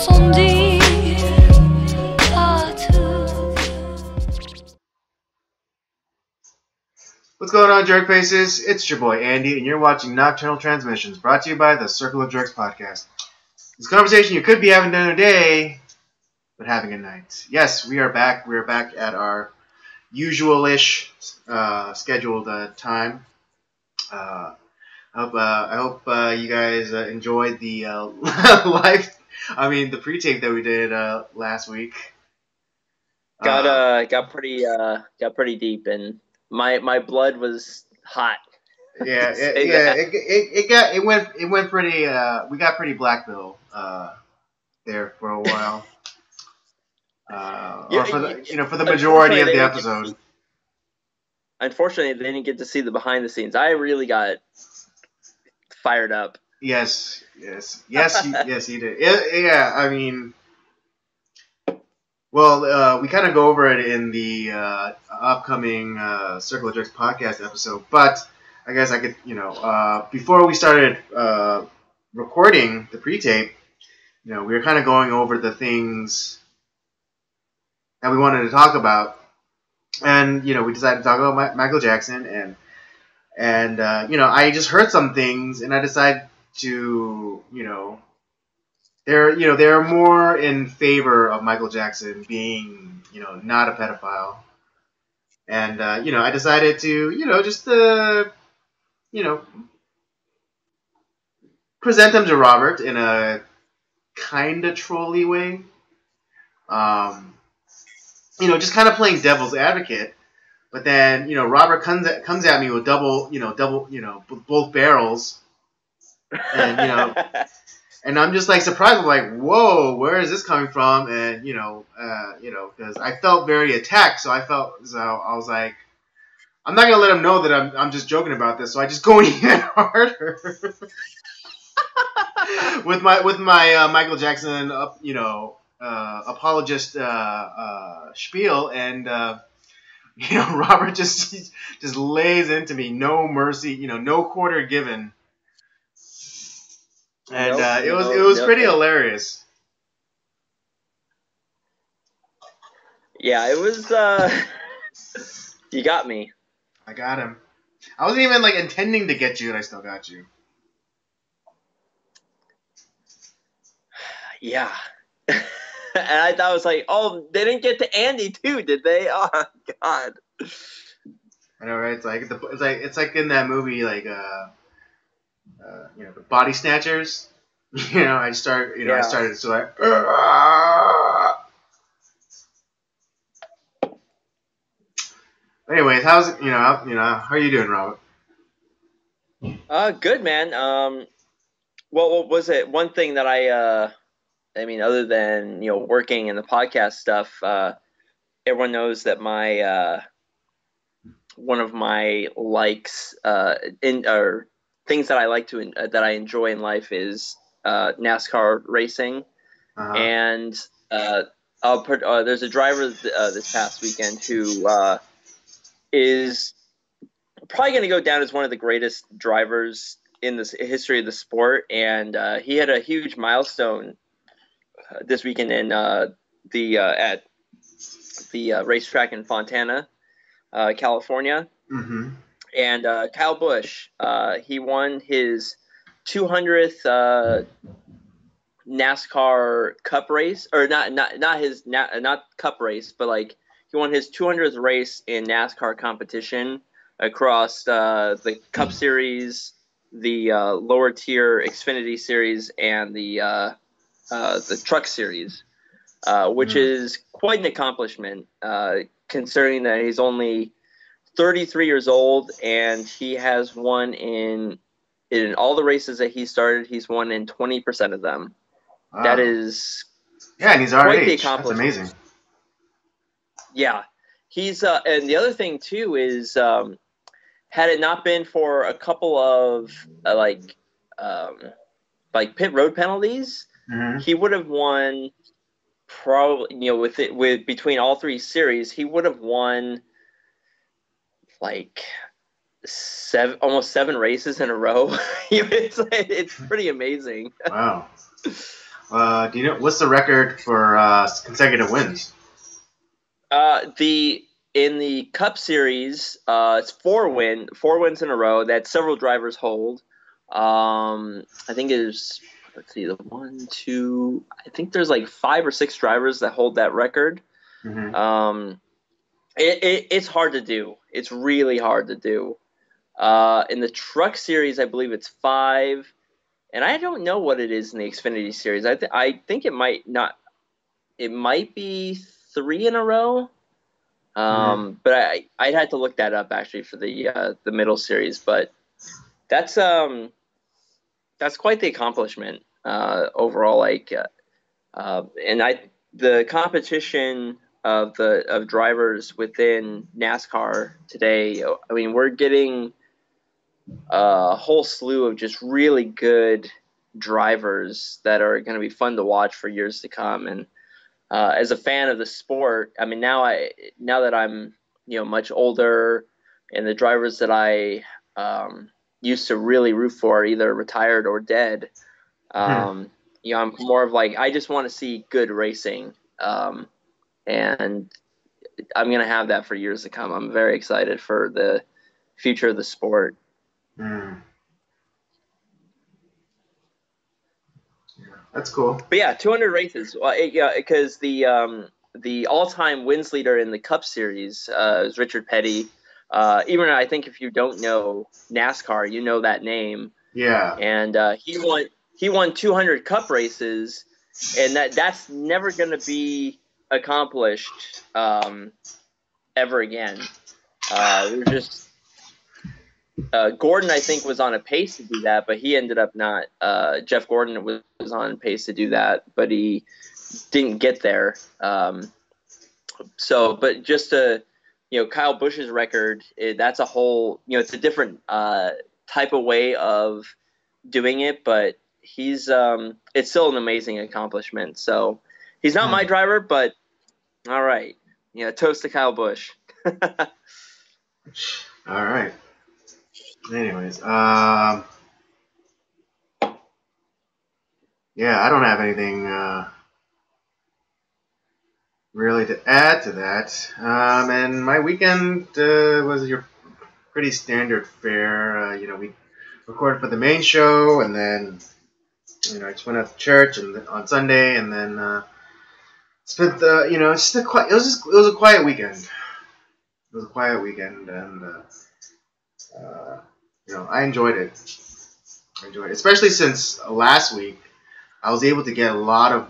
sans dire à tout. What's going on, Jerk Faces? It's your boy Andy, and you're watching Nocturnal Transmissions, brought to you by the Circle of Jerks podcast. This conversation you could be having during the day, but having at night. Yes, we are back. We are back at our usual-ish scheduled time. I hope you guys enjoyed the the pre-tape that we did last week. Got pretty deep, and my blood was hot. Yeah, it went pretty. We got pretty black bill there for a while. Or for the majority of the episode. Unfortunately, they didn't get to see the behind the scenes. I really got fired up. Yes, you did. Yeah, I mean, well, we kind of go over it in the upcoming Circle of Jerks podcast episode, but I guess I could, before we started recording the pre-tape, we were kind of going over the things that we wanted to talk about, and we decided to talk about Michael Jackson, and I just heard some things, and I decided to, they're more in favor of Michael Jackson being, not a pedophile, and I decided to, just present them to Robert in a kind of trolly way. Just kind of playing devil's advocate. But then, Robert comes at me with with both barrels. And, and I'm just like surprised. I'm like, whoa, where is this coming from? And, because I felt very attacked. So I was like, I'm not going to let him know that I'm just joking about this. So I just go even harder with my Michael Jackson, apologist spiel, and Robert just lays into me, no mercy, no quarter given, and it was pretty hilarious. Yeah, it was. You got me. I got him. I wasn't even intending to get you, and I still got you. Yeah. And I thought, I was like, oh, they didn't get to Andy too, did they? Oh God. I know, right? It's like in that movie, the Body Snatchers. I started so Anyways, how are you doing, Robert? Good, man. Well, what was it? One thing that other than working and the podcast stuff, everyone knows that my one of my likes or things that I like to that I enjoy in life is NASCAR racing, and there's a driver this past weekend who is probably going to go down as one of the greatest drivers in the history of the sport, and he had a huge milestone this weekend in at the racetrack in Fontana, California. Mm-hmm. And Kyle Busch, he won his 200th NASCAR Cup race, or not Cup race, but he won his 200th race in NASCAR competition across the Cup Series, the lower tier Xfinity Series, and the Truck Series, which is quite an accomplishment, considering that he's only 33 years old, and he has won in all the races that he started. He's won in 20% of them. Wow. That is, and he's our quite age. The accomplishment. That's amazing. Yeah, he's and the other thing too is, had it not been for a couple of pit road penalties, he would have won. Probably, with between all three series, he would have won almost 7 races in a row. It's pretty amazing. Wow. Do you know what's the record for consecutive wins? The In the Cup Series, it's four wins in a row that several drivers hold. I think it is. Let's see, the one, two. I think there's like 5 or 6 drivers that hold that record. Mm-hmm. It's hard to do. It's really hard to do. In the Truck Series, I believe it's 5, and I don't know what it is in the Xfinity Series. I think it might not. It might be 3 in a row. But I'd had to look that up actually for the middle series. But that's quite the accomplishment overall. And the competition of drivers within NASCAR today. I mean, we're getting a whole slew of just really good drivers that are going to be fun to watch for years to come. And as a fan of the sport, I mean, now that I'm much older, and the drivers that I used to really root for are either retired or dead. I'm more of like, I just want to see good racing, and I'm gonna have that for years to come. I'm very excited for the future of the sport. That's cool. But yeah, 200 races. Well, because the all-time wins leader in the Cup Series is Richard Petty. Even I think if you don't know NASCAR, you know that name. Yeah. And he won 200 Cup races, and that's never going to be accomplished ever again. We're just Gordon, I think, was on a pace to do that, but he ended up not. Jeff Gordon was on pace to do that, but he didn't get there. But just Kyle Busch's record, that's a whole, it's a different type of way of doing it, but it's still an amazing accomplishment. So he's not my driver, but all right. Toast to Kyle Busch. All right. Anyways, yeah, I don't have anything really to add to that. And my weekend was your pretty standard fare. We recorded for the main show, and then I just went out to church on Sunday, and then spent the just a quiet. It was a quiet weekend. It was a quiet weekend, and I enjoyed it. Especially since last week I was able to get a lot of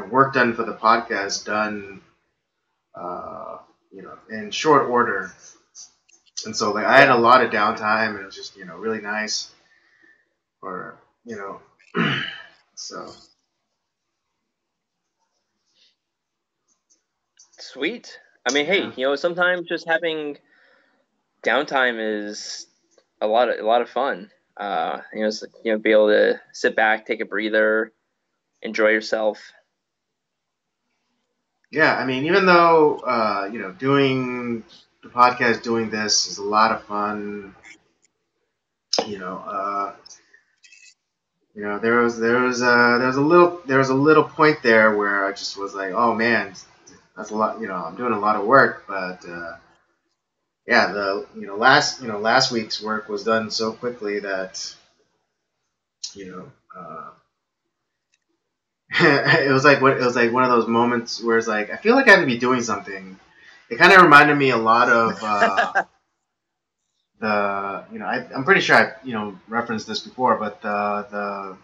work done for the podcast done in short order, and so I had a lot of downtime, and it was just really nice for so. Sweet. I mean, hey, sometimes just having downtime is a lot of fun. Be able to sit back, take a breather, enjoy yourself. Yeah, I mean, even though doing the podcast, doing this is a lot of fun. There was a little point there where I just was like, oh man, that's a lot. I'm doing a lot of work, but yeah, last week's work was done so quickly that it was like one of those moments where it's like I feel like I have to be doing something. It kind of reminded me a lot of I'm pretty sure I referenced this before, but the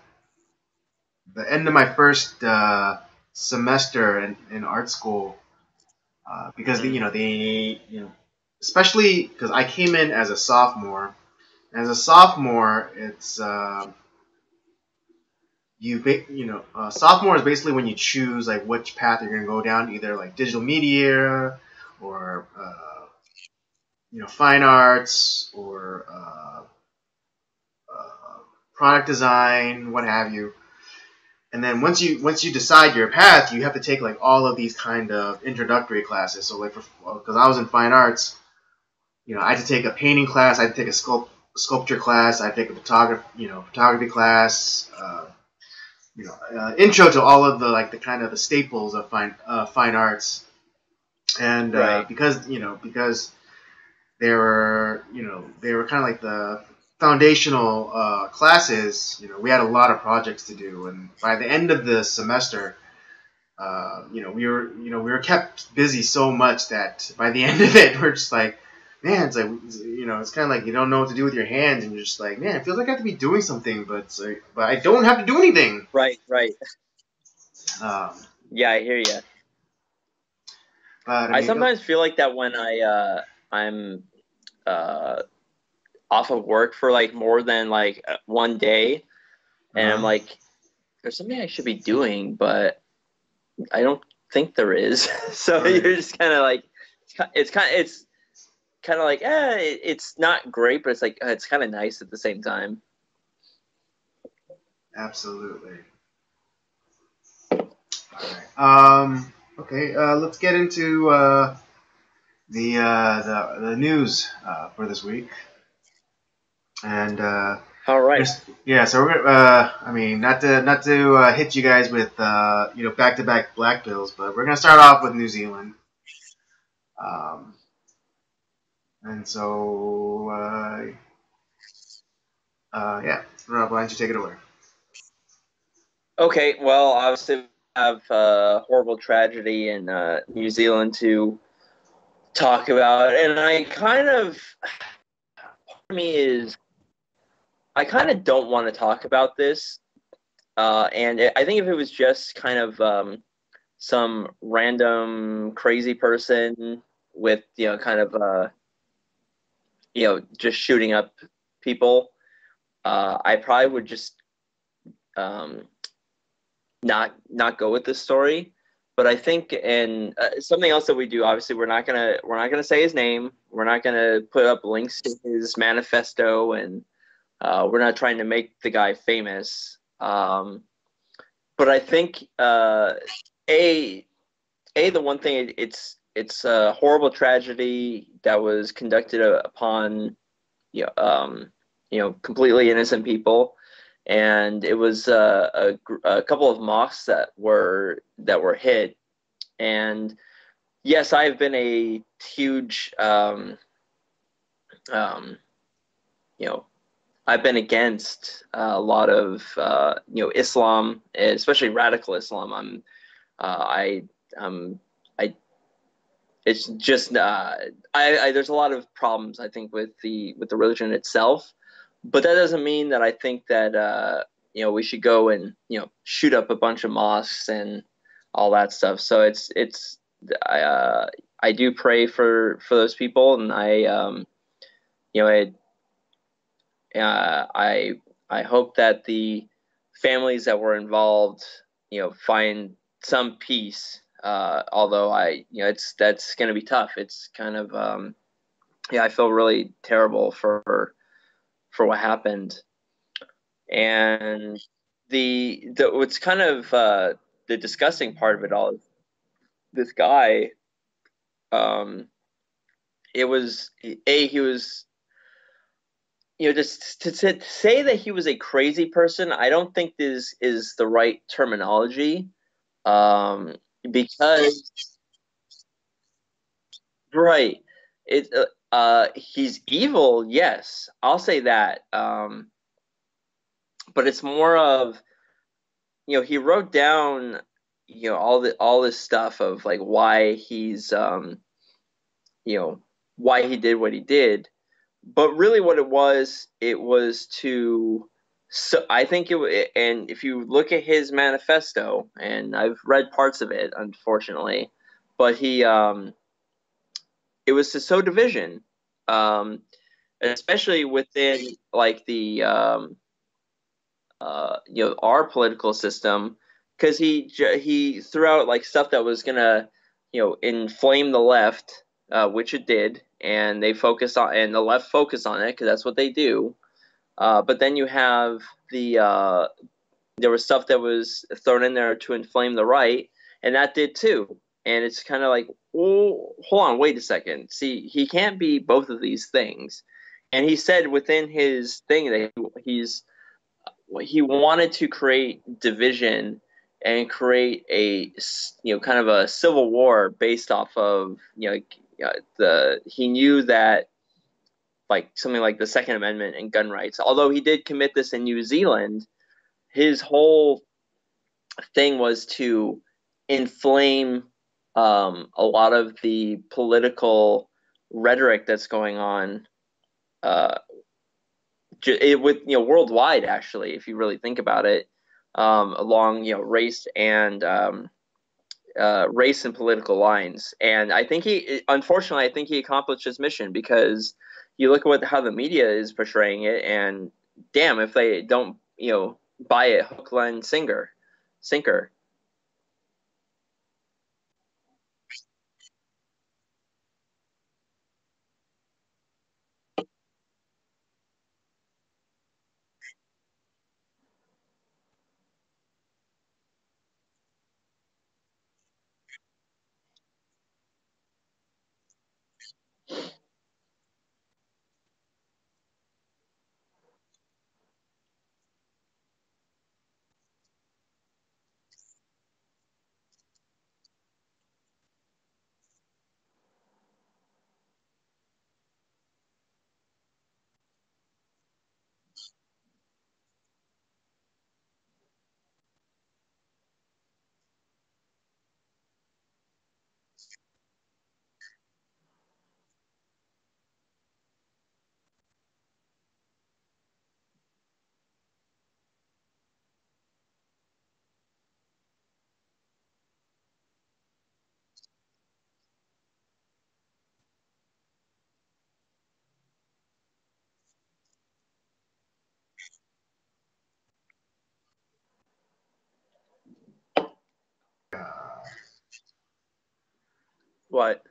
end of my first semester in art school, because especially because I came in as a sophomore. As a sophomore, it's sophomore is basically when you choose like which path you're gonna go down, either like digital media or fine arts or product design, what have you. And then once you decide your path, you have to take like all of these kind of introductory classes. So like because I was in fine arts, I had to take a painting class, I had to take a sculpture class, I had to take a photography class. intro to all of the kind of the staples of fine arts, and Right. because they were kind of like the foundational classes. We had a lot of projects to do, and by the end of the semester, we were kept busy so much that by the end of it, we're just like, man, it's like, it's kind of like you don't know what to do with your hands, and you're just like, man, it feels like I have to be doing something, but it's like, but I don't have to do anything. Right. Um, Yeah, I hear you. but I sometimes feel like that when I'm off of work for like more than like one day, and I'm like, there's something I should be doing, but I don't think there is. So Right. you're just kind of like, it's kind of like, it's not great, but it's like it's kind of nice at the same time. Absolutely. All right. Okay. Let's get into the news for this week. And All right. so we're I mean, not to hit you guys with back-to-back black bills, but we're gonna start off with New Zealand. And so yeah, Rob, why don't you take it away? Okay. Well, obviously we have a horrible tragedy in New Zealand to talk about, and I kind of don't want to talk about this. And I think if it was just kind of some random crazy person with kind of just shooting up people, I probably would just um, not go with this story. But I think, and something else that we do, obviously, we're not gonna say his name. We're not gonna put up links to his manifesto, and we're not trying to make the guy famous. But I think the one thing, it's a horrible tragedy that was conducted upon completely innocent people, and it was a couple of mosques that were hit. And yes, I've been a huge I've been against a lot of Islam, especially radical Islam. It's just there's a lot of problems, I think, with the religion itself, but that doesn't mean that I think that we should go and shoot up a bunch of mosques and all that stuff. So I do pray for those people, and I hope that the families that were involved find some peace. Although that's going to be tough. It's kind of I feel really terrible for what happened. And the what's kind of the disgusting part of it all is this guy. He was just to say that he was a crazy person, I don't think this is the right terminology. Because right, he's evil, yes, I'll say that. But it's more of he wrote down all this stuff of like why he's why he did what he did, but really what it was to, so I think and if you look at his manifesto, and I've read parts of it, unfortunately, but it was to sow division, especially within like the our political system, because he threw out like stuff that was gonna inflame the left, which it did, and the left focused on it because that's what they do. But then you have there was stuff that was thrown in there to inflame the right, and that did too. And it's kind of like, oh, hold on, wait a second. See, he can't be both of these things. And he said within his thing that he's he wanted to create division and create a kind of a civil war based off of he knew that like something like the Second Amendment and gun rights. Although he did commit this in New Zealand, his whole thing was to inflame a lot of the political rhetoric that's going on with worldwide, actually, if you really think about it, along race and political lines. And I think unfortunately, I think he accomplished his mission, because you look at how the media is portraying it, and damn if they don't buy it hook, line, sinker. What?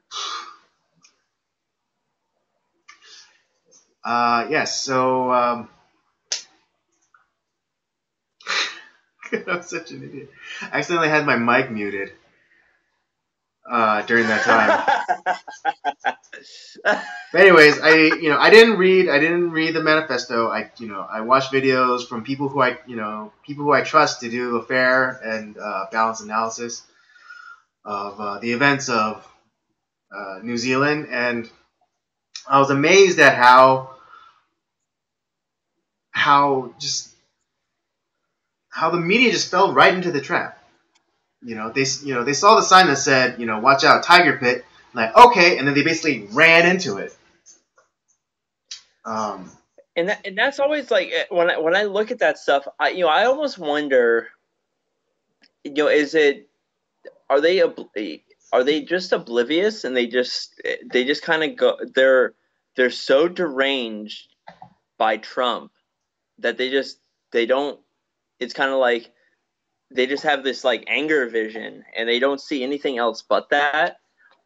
Yes. So I'm such an idiot. I accidentally had my mic muted during that time. But anyways, I didn't read the manifesto. I watched videos from people who I trust to do a fair and balanced analysis of the events of New Zealand, and I was amazed at how the media just fell right into the trap. They saw the sign that said, watch out, tiger pit. Like, okay, and then they basically ran into it. And that's always like when I look at that stuff, I almost wonder, is it are they just oblivious, and they just kind of go, they're so deranged by Trump that they don't, it's kind of like they just have this like anger vision and they don't see anything else but that?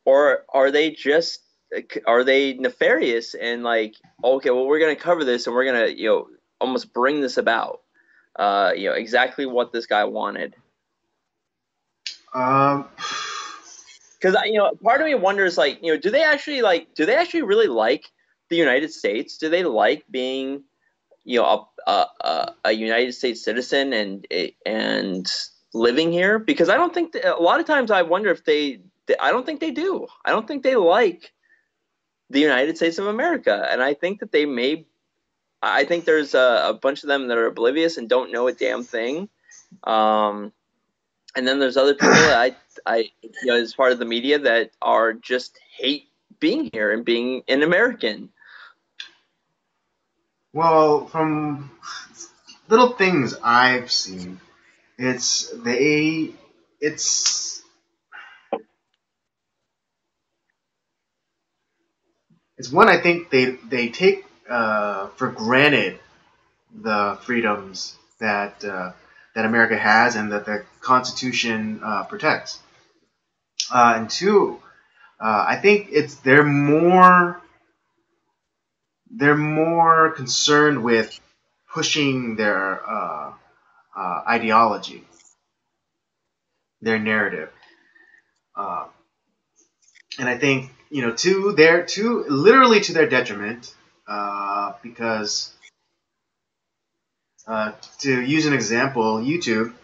Or are they nefarious and like, okay, well, we're going to cover this and we're going to almost bring this about exactly what this guy wanted? Um, Because part of me wonders, like, do they actually really like the United States? Do they like being a United States citizen and living here? Because I don't think a lot of times I wonder if I don't think they do. I don't think they like the United States of America, and I think that they may. I think there's a bunch of them that are oblivious and don't know a damn thing. And then there's other people that I as part of the media that are just hate being here and being an American. Well, from little things I've seen, it's one, I think they take for granted the freedoms that America has and that the Constitution protects. And two, I think they're more concerned with pushing their ideology, their narrative, uh, and I think literally to their detriment, because To use an example, YouTube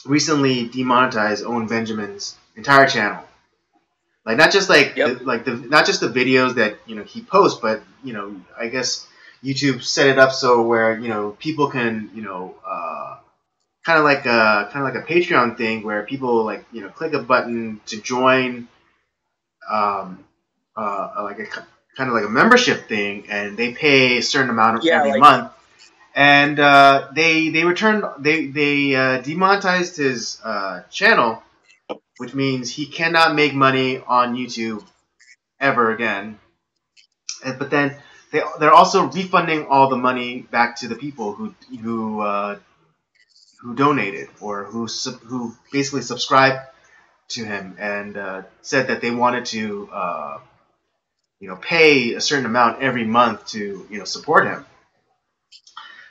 recently demonetized Owen Benjamin's entire channel. Like not just Yep. not just the videos that he posts, but I guess YouTube set it up so where people can kind of like a Patreon thing where people click a button to join um, like a kind of like a membership thing, and they pay a certain amount Yeah, every like month. And they demonetized his channel, which means he cannot make money on YouTube ever again. But then they're also refunding all the money back to the people who donated or who basically subscribed to him and said that they wanted to pay a certain amount every month to support him.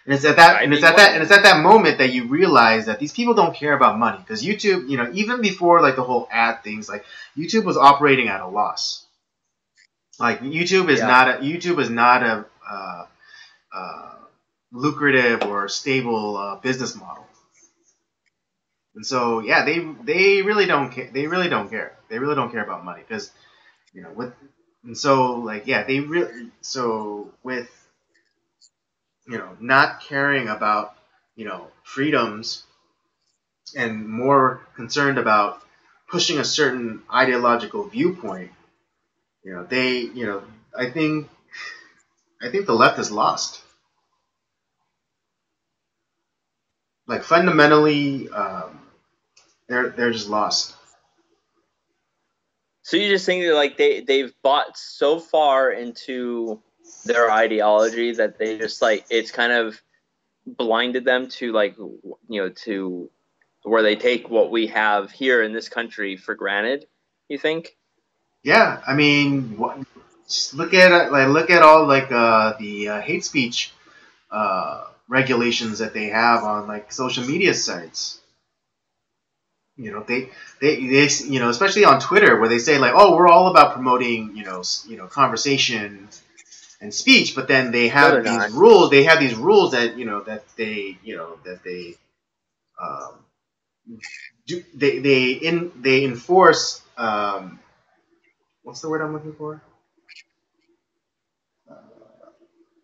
And I mean, it's at that moment that you realize that these people don't care about money, because YouTube, even before like the whole ad things, like YouTube was operating at a loss. Like YouTube is not a uh, lucrative or stable business model. And so yeah, they really don't care. They really don't care. They really don't care about money, because with and so like yeah, they really so with not caring about freedoms and more concerned about pushing a certain ideological viewpoint. They I think the left is lost. Like fundamentally, they're just lost. so you just think that like they've bought so far into their ideology that they just like it's kind of blinded them to like to where they take what we have here in this country for granted. You think? Yeah, I mean, just look at all the hate speech regulations that they have on like social media sites. They especially on Twitter, where they say like, oh, we're all about promoting conversation and speech, but then they No, they're have these not. rules. They have these rules that that they um, they enforce. What's the word I'm looking for? Uh,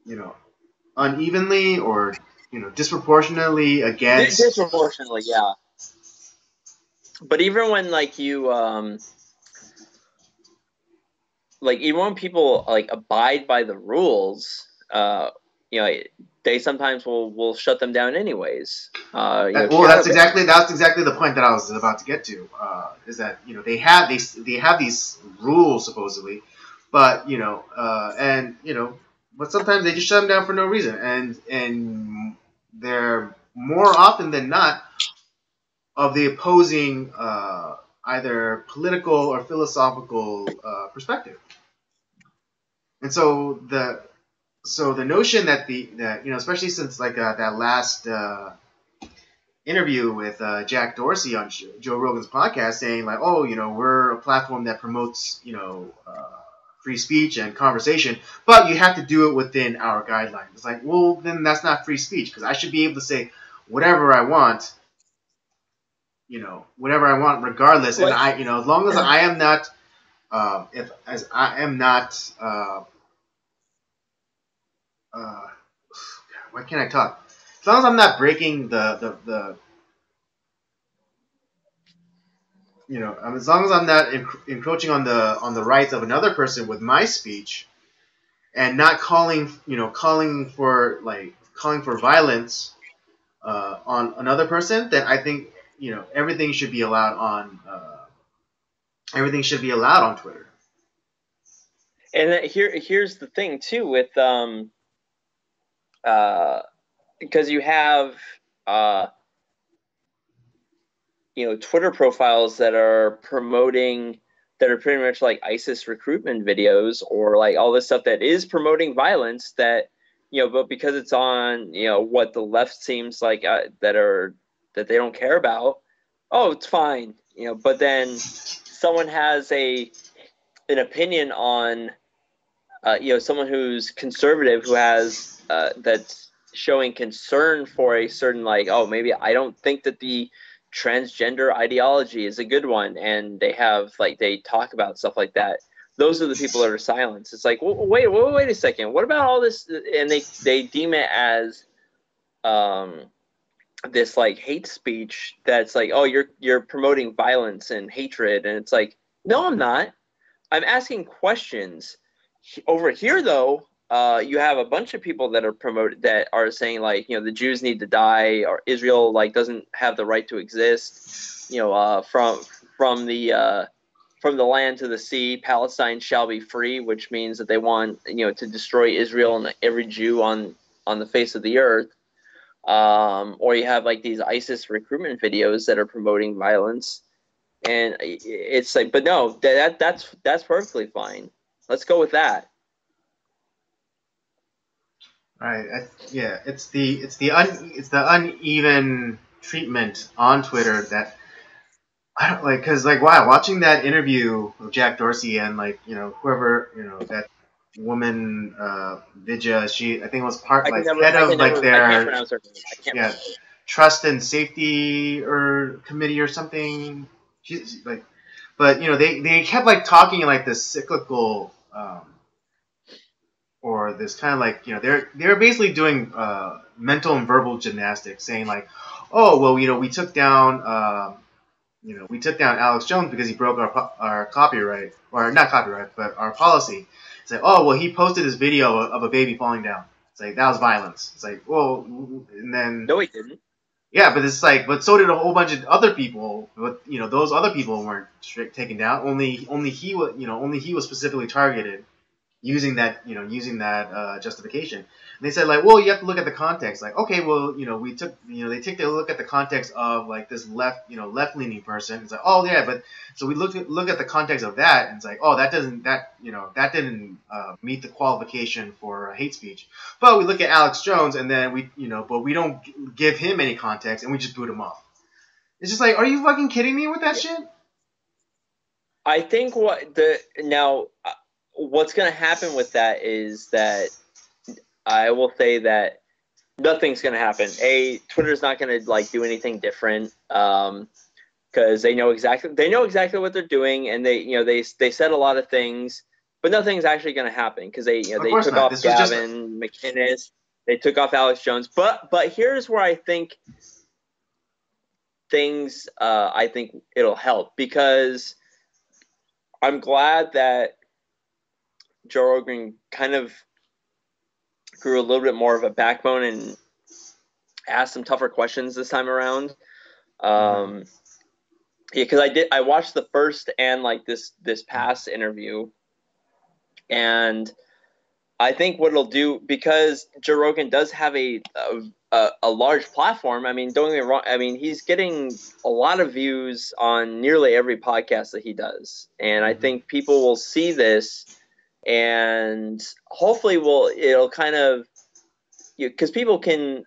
you know, unevenly or disproportionately against. Disproportionately, yeah. But even when like you like even when people like abide by the rules, you know, they sometimes will shut them down anyways. Well, Shadow ban. that's exactly the point that I was about to get to. Is that they have these rules supposedly, but but sometimes they just shut them down for no reason, and they're more often than not of the opposing either political or philosophical perspective. And so the notion that especially since that last interview with Jack Dorsey on Joe Rogan's podcast, saying like, oh, we're a platform that promotes free speech and conversation, but you have to do it within our guidelines. It's like, well, then that's not free speech, because I should be able to say whatever I want, whatever I want, regardless. And Like, I, as long as I am not, if as I am not, uh, why can't I talk? As long as I'm not breaking the as long as I'm not encroaching on the rights of another person with my speech, and not calling for violence on another person, then I think everything should be allowed on Twitter. and here's the thing too with uh because you have uh Twitter profiles that are promoting that are pretty much like ISIS recruitment videos or like all this stuff that is promoting violence that but because it's on what the left seems like that they don't care about, oh, it's fine, but then someone has an opinion on someone who's conservative who has that's showing concern for a certain, like, oh, maybe I don't think that the transgender ideology is a good one, and they talk about stuff like that. Those are the people that are silenced. It's like, wait a second. What about all this? And they deem it as this like hate speech that's like, oh, you're promoting violence and hatred, and it's like, no, I'm not. I'm asking questions. Over here, though, you have a bunch of people that are promoted that are saying, like, the Jews need to die, or Israel like doesn't have the right to exist. From the land to the sea, Palestine shall be free, which means that they want to destroy Israel and every Jew on the face of the earth. Or you have like these ISIS recruitment videos that are promoting violence, and it's like, but no, that's perfectly fine. Let's go with that. Right. Yeah. It's the uneven treatment on Twitter that I don't like, because like, wow, watching that interview with Jack Dorsey and like whoever that woman Vidya, she I think was head of like I can't their, pronounce her name. I can't yeah, pronounce it. trust and safety or committee or something. She's like, but they kept like talking in like this cyclical or this kind of like they're basically doing mental and verbal gymnastics, saying like, oh well, we took down Alex Jones because he broke our copyright, or not copyright, but our policy. It's like, oh well, he posted this video of a baby falling down. It's like, that was violence. It's like, well, and then No, he didn't. yeah, but it's like, but so did a whole bunch of other people. But those other people weren't taken down. Only he was specifically targeted using that justification. And they said like, well, you have to look at the context. Like, okay, well, they take a look at the context of like this left leaning person. It's like, oh yeah, but so we look at the context of that, and it's like, oh, that didn't meet the qualification for hate speech. But we look at Alex Jones, and then but we don't give him any context, and we just boot him off. It's just like, are you fucking kidding me with that shit? I think what's going to happen with that is that I will say that nothing's going to happen. Twitter's not going to like do anything different because they know exactly what they're doing, and they said a lot of things, but nothing's actually going to happen because they took off Gavin McInnes, they took off Alex Jones. But here's where I think I think it'll help, because I'm glad that Joe Rogan kind of grew a little bit more of a backbone and asked some tougher questions this time around. Yeah, because I watched the first and like this past interview, and I think what it'll do, because Joe Rogan does have a large platform. I mean, don't get me wrong. I mean, he's getting a lot of views on nearly every podcast that he does, and I think people will see this, and hopefully it'll kind of, because people can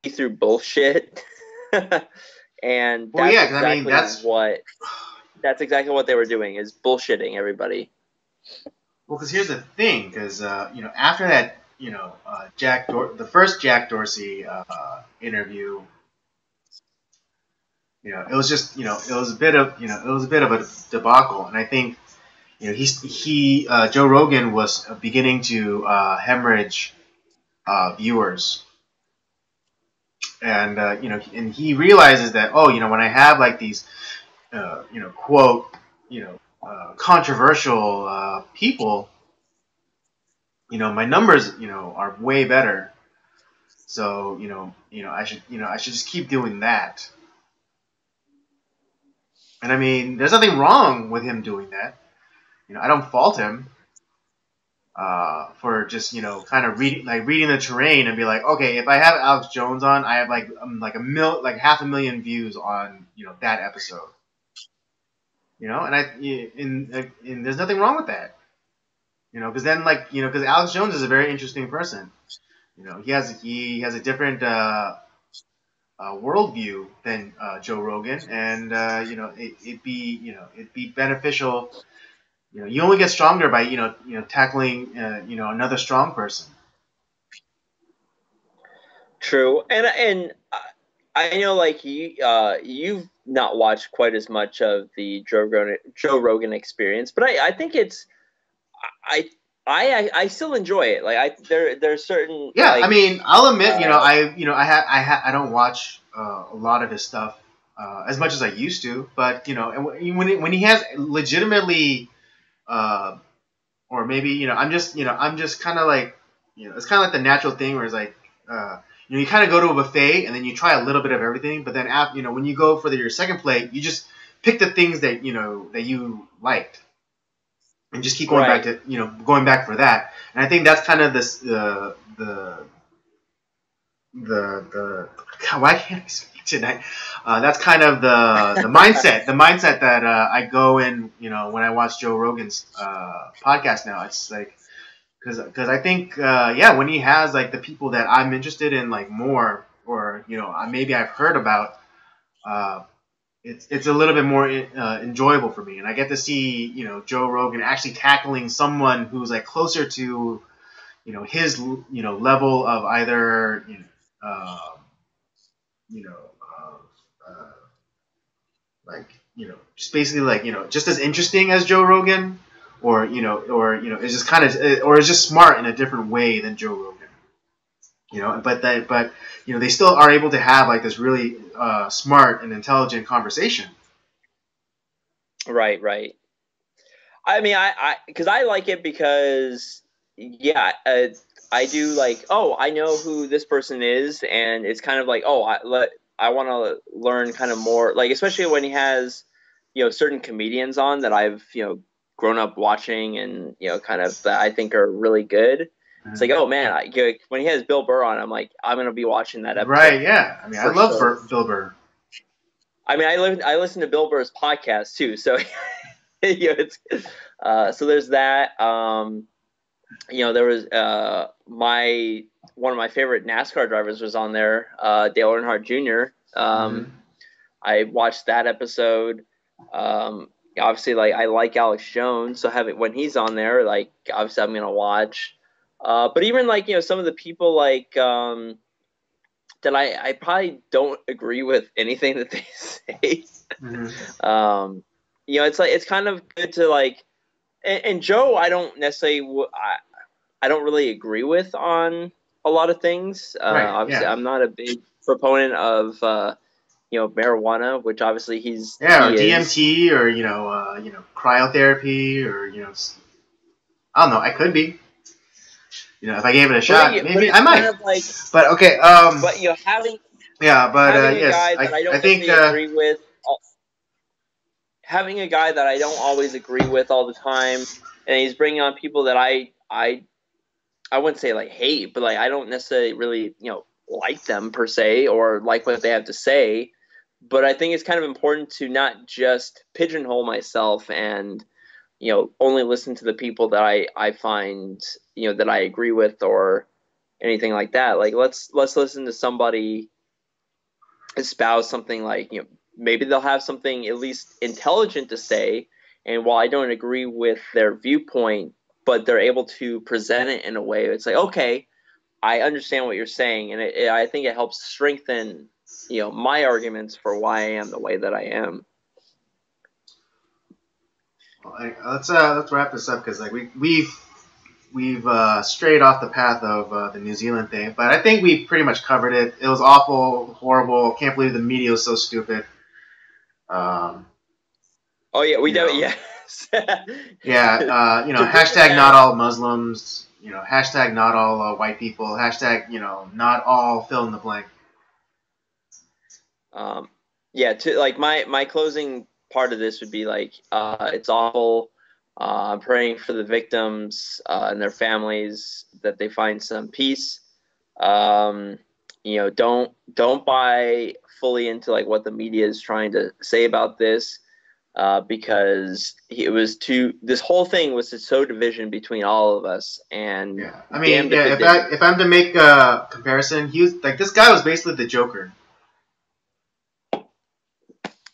see through bullshit, and Well, yeah, 'cause I mean, that's exactly what they were doing, is bullshitting everybody. Well, because here's the thing, because after that, the first Jack Dorsey interview, it was just, it was a bit of a debacle, and I think, Joe Rogan was beginning to hemorrhage viewers, and and he realizes that, oh, when I have like these, quote, controversial people, my numbers, are way better. So, I should just keep doing that. And I mean, there's nothing wrong with him doing that. I don't fault him for just, kind of reading the terrain and be like, okay, if I have Alex Jones on, I have like 500,000 views on, that episode. And there's nothing wrong with that. Because then because Alex Jones is a very interesting person. He has a different worldview than Joe Rogan, and it'd be beneficial. You only get stronger by tackling another strong person. True, and I know like you've not watched quite as much of the Joe Rogan experience, but I think it's I I still enjoy it. Like there's certain Yeah, I like mean, I'll admit, uh, I don't watch a lot of his stuff as much as I used to, but and when he has legitimately, uh, or maybe I'm just kind of like, it's kind of like the natural thing where it's like, you kind of go to a buffet and then you try a little bit of everything, but then after, when you go for your second plate, you just pick the things that that you liked and just keep going back right. to going back for that. And I think that's kind of this the God, why can't I speak tonight? That's kind of the mindset that I go in. When I watch Joe Rogan's podcast now, it's like because I think when he has like the people that I'm interested in like more, or maybe I've heard about. Uh, it's a little bit more enjoyable for me, and I get to see Joe Rogan actually tackling someone who's like closer to his level of either you know like just basically like just as interesting as Joe Rogan, or is just kind of or is just smart in a different way than Joe Rogan. But they still are able to have like this really smart and intelligent conversation. Right, right. I mean, because I like it because, yeah, I do like, oh, I know who this person is, and it's kind of like, oh, I want to learn kind of more, like, especially when he has, certain comedians on that I've, grown up watching and, kind of that I think are really good. It's like, oh man, when he has Bill Burr on, I'm like, I'm gonna be watching that episode Right? Yeah. I mean, I for love sure. Bill Burr. I mean, I listen to Bill Burr's podcast too, so it's so there's that. There was my one of my favorite NASCAR drivers was on there, Dale Earnhardt Jr. Mm-hmm. I watched that episode. Obviously, like I like Alex Jones, so having when he's on there, like obviously I'm gonna watch. But even like some of the people like that I probably don't agree with anything that they say. Mm-hmm. It's like it's kind of good to like, and Joe, I don't necessarily, I don't really agree with on a lot of things. Right. Obviously, Yeah. I'm not a big proponent of marijuana, which obviously Yeah. Or he is. DMT, or cryotherapy, or I don't know. I could be. If I gave it a shot, But maybe I it's kind might. of like, But okay. but Yeah. But having a yes, guy that I I don't think. necessarily agree with, having a guy that I don't always agree with all the time, and he's bringing on people that I wouldn't say like hate, but like I don't necessarily really like them per se or like what they have to say. But I think it's kind of important to not just pigeonhole myself and only listen to the people that I find that I agree with or anything like that. Like let's listen to somebody espouse something like maybe they'll have something at least intelligent to say, and while I don't agree with their viewpoint, but they're able to present it in a way it's like, okay, I understand what you're saying, and I think it helps strengthen my arguments for why I am the way that I am. Let's wrap this up, because like we've strayed off the path of the New Zealand thing, but I think we pretty much covered it. It was awful, horrible. Can't believe the media was so stupid. Um, Oh yeah, we you do. know, Yes. yeah. To bring it Hashtag not down. all Muslims. Hashtag not all white people. Hashtag not all fill in the blank. Um, yeah, to like my closing part of this would be like, it's awful. I'm praying for the victims and their families that they find some peace. Um, don't buy fully into like what the media is trying to say about this, because it was too. This whole thing was to sow division between all of us, and Yeah, I mean, damned if yeah. it didn't. If I'm to make a comparison, he was like, this guy was basically the Joker.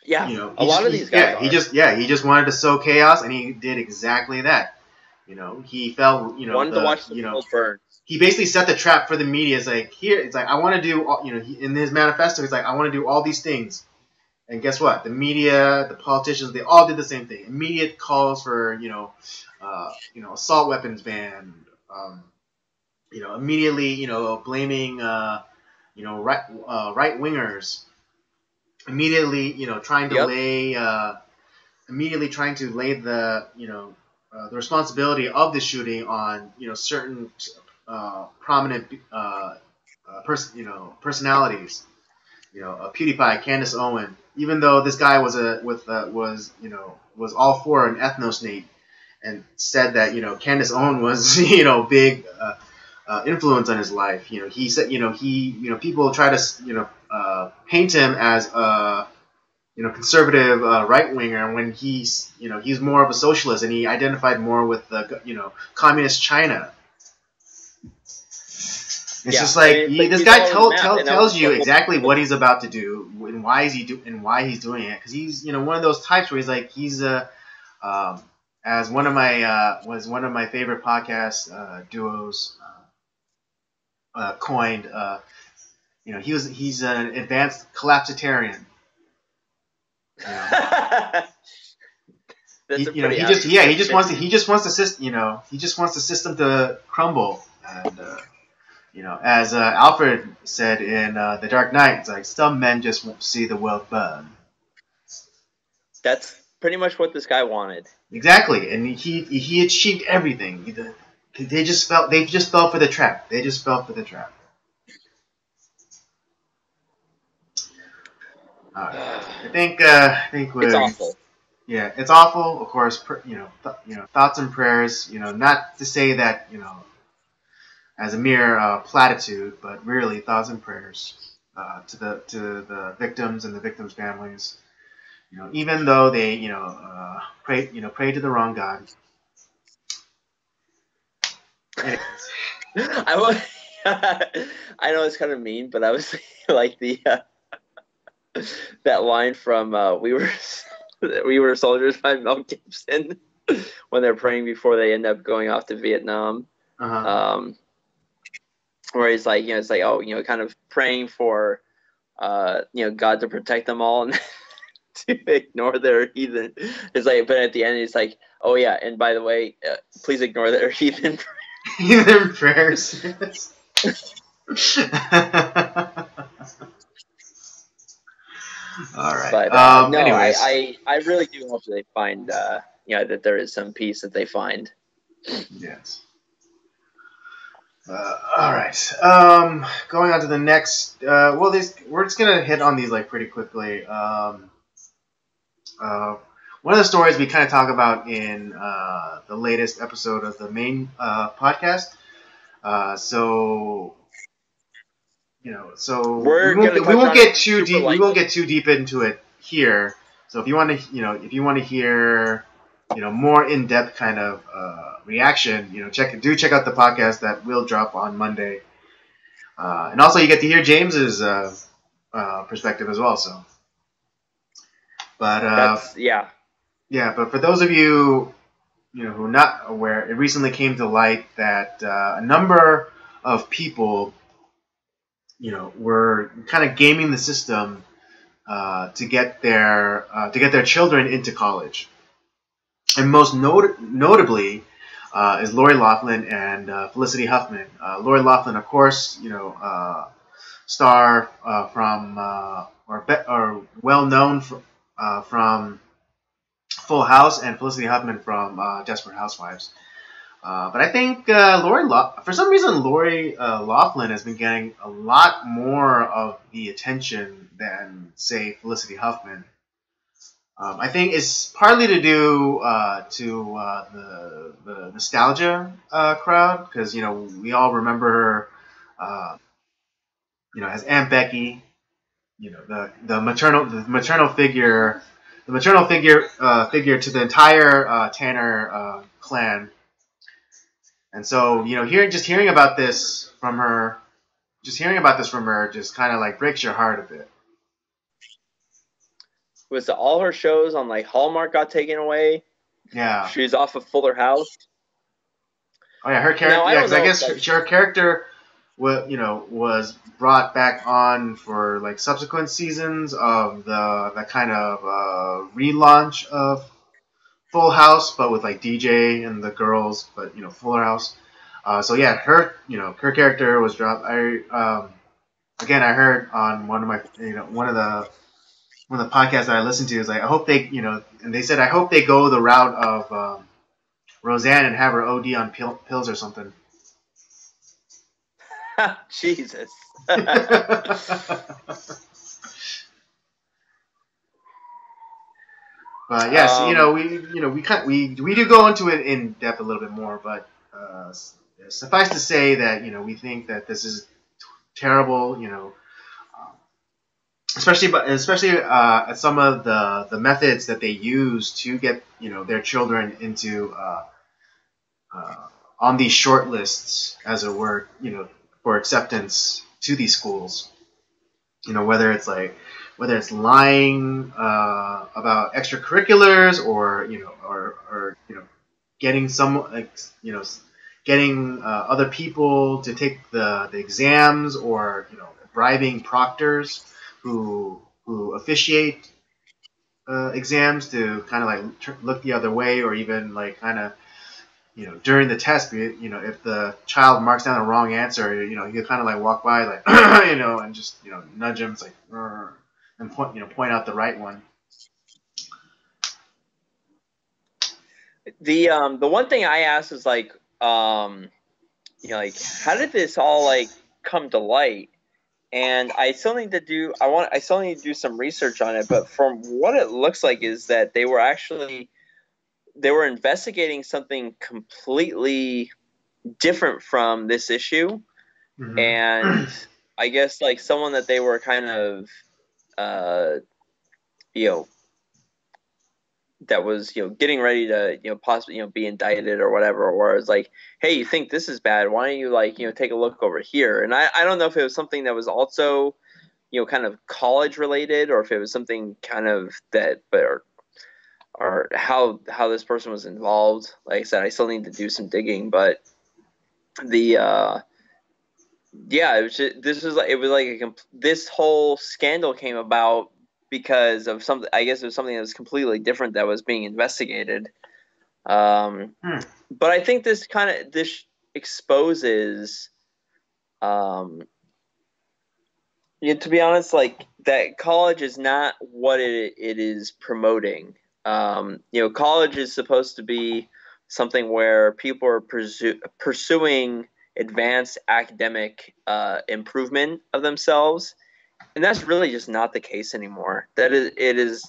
Yeah, a lot of these guys are. He just wanted to sow chaos, and he did exactly that. He felt, Wanted to watch the world burn. he basically set the trap for the media. It's like, I want to do, in his manifesto, he's like, I want to do all these things. And guess what? The media, the politicians, they all did the same thing. Immediate calls for, assault weapons ban. Immediately, blaming, right wingers. Immediately, trying to lay, the responsibility of the shooting on, certain prominent personalities. PewDiePie, Candace Owen. Even though this guy was all for an ethnostate and said that Candace Owen was big influence on his life. He said people try to paint him as a conservative right winger when he's more of a socialist, and he identified more with the communist China. It's just like this guy tells you exactly what he's about to do and why he's doing it, because he's one of those types where he's as one of my favorite podcast duos coined, he's an advanced collapsitarian. He just wants the system to crumble. And as Alfred said in The Dark Knight, it's like some men just won't see the world burn. That's pretty much what this guy wanted. Exactly, and he achieved everything. They just fell for the trap. They just fell for the trap. I think it's awful. Yeah, it's awful. Of course, thoughts and prayers. Not to say that as a mere platitude, but really thoughts and prayers to the victims and the victims' families. Even though they pray to the wrong God. Anyways. I know it's kind of mean, but I was like the that line from "We Were Soldiers" by Mel Gibson when they're praying before they end up going off to Vietnam. Uh-huh. Where he's like, it's like, kind of praying for, God to protect them all and to ignore their heathen. It's like, but at the end, it's like, oh yeah, and by the way, please ignore their heathen prayers. All right. But no, anyways. I really do hope they find, that there is some peace that they find. Yes. All right. Going on to the next. We're just gonna hit on these like pretty quickly. One of the stories we kind of talk about in the latest episode of the main podcast. So we won't get too deep. We won't get too deep into it here. So if you want to hear more in-depth kind of reaction, check out the podcast that will drop on Monday, and also you get to hear James's perspective as well. So, but but for those of you who are not aware, it recently came to light that a number of people were kind of gaming the system to get their children into college. And most notably is Lori Loughlin and Felicity Huffman. Lori Loughlin, of course, star from or well known from Full House, and Felicity Huffman from Desperate Housewives. But I think for some reason Lori Loughlin has been getting a lot more of the attention than, say, Felicity Huffman. I think it's partly to do to the nostalgia crowd, because we all remember her as Aunt Becky, the maternal figure to the entire Tanner clan. And so hearing about this from her just kind of like breaks your heart a bit. Was all her shows on like Hallmark got taken away? Yeah. She's off of Fuller House. Oh yeah, her Now character. I Yeah, don't because I know if guess that's her character, was brought back on for like subsequent seasons of the kind of relaunch of Full House, but with like DJ and the girls, but Fuller House. So yeah, her character was dropped. I heard on one of my one of the podcasts that I listened to is like I hope they and they said I hope they go the route of Roseanne and have her OD on pills or something. Jesus. But yes, Um, we do go into it in depth a little bit more, but suffice to say that we think that this is terrible. Especially at some of the methods that they use to get their children into on these short lists, as it were, for acceptance to these schools. Whether it's lying about extracurriculars, or getting getting other people to take the exams, or bribing proctors who officiate exams to kind of like look the other way, or even like kind of during the test, if the child marks down a wrong answer, you could kind of like walk by, like, and just, nudge him, it's like, and point out the right one. the one thing I asked is like, like how did this all like come to light? And I still need to do I still need to do some research on it, but from what it looks like is that they were investigating something completely different from this issue. Mm-hmm. And I guess like someone that they were kind of uh you know that was getting ready to possibly be indicted or whatever, or it's like, hey, you think this is bad, why don't you like take a look over here. And I don't know if it was something that was also kind of college related, or if it was something kind of that, but or how this person was involved. Like I said, I still need to do some digging, but the yeah, it was just, this whole scandal came about because of something. I guess it was something that was completely different that was being investigated. Hmm. But I think this exposes, to be honest, like that college is not what it is promoting. College is supposed to be something where people are pursuing advanced academic improvement of themselves, and that's really just not the case anymore. It's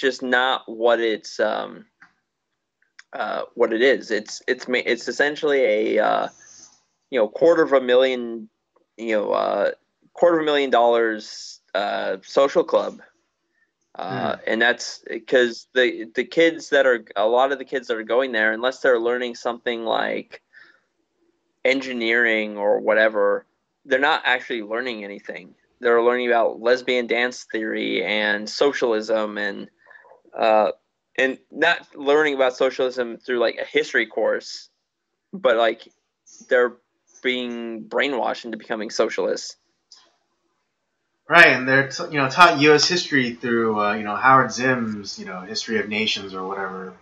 just not what it is. It's essentially a quarter of a million, $250,000 social club. And that's because the kids that are a lot of the kids that are going there, unless they're learning something like engineering or whatever, they're not actually learning anything. They're learning about lesbian dance theory and socialism, and not learning about socialism through like a history course, but like they're being brainwashed into becoming socialists. Right, and they're taught U.S. history through Howard Zim's History of Nations or whatever.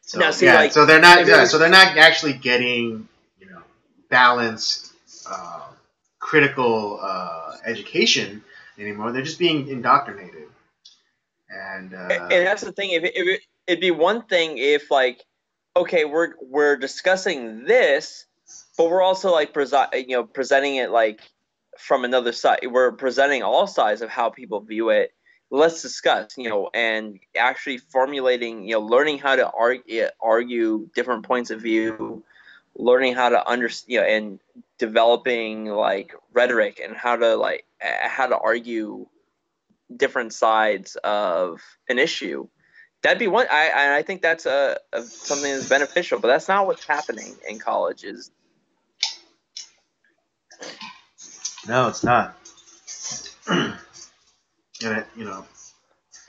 So Now, see, like, so they're not so they're not actually getting balanced critical education anymore. They're just being indoctrinated. And that's the thing. It'd be one thing if like, okay, we're discussing this, but we're also like presenting it like from another side. We're presenting all sides of how people view it. Let's discuss, and actually formulating, learning how to argue different points of view, learning how to understand, and developing like rhetoric and how to argue different sides of an issue. That'd be one. I think that's something that's beneficial, but that's not what's happening in colleges. no, it's not.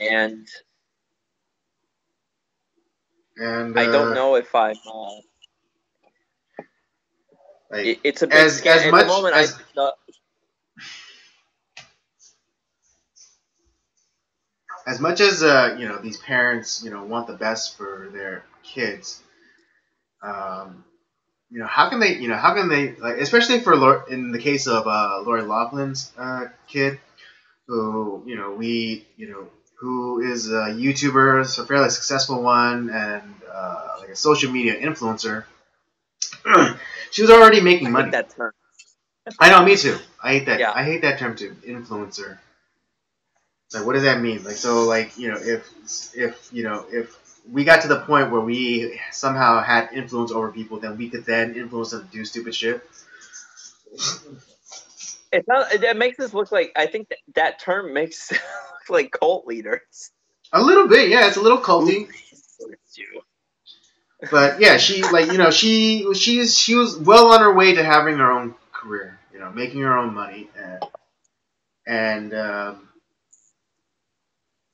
And And And I don't know if I'm. like It's a big as scam at the much moment. as much as these parents want the best for their kids. Um, how can they like, especially for in the case of Lori Laughlin's kid, who who is a YouTuber, a fairly successful one, and like a social media influencer. She was already making I hate money. that term. I know, me too. I hate that. Yeah. I hate that term too, influencer. Like, what does that mean? Like, so, like, if we got to the point where we somehow had influence over people, then we could then influence them to do stupid shit. It's not. It makes us look like. I think that term makes us look like cult leaders. A little bit, yeah. It's a little culty. You. But yeah, she she was well on her way to having her own career, making her own money, and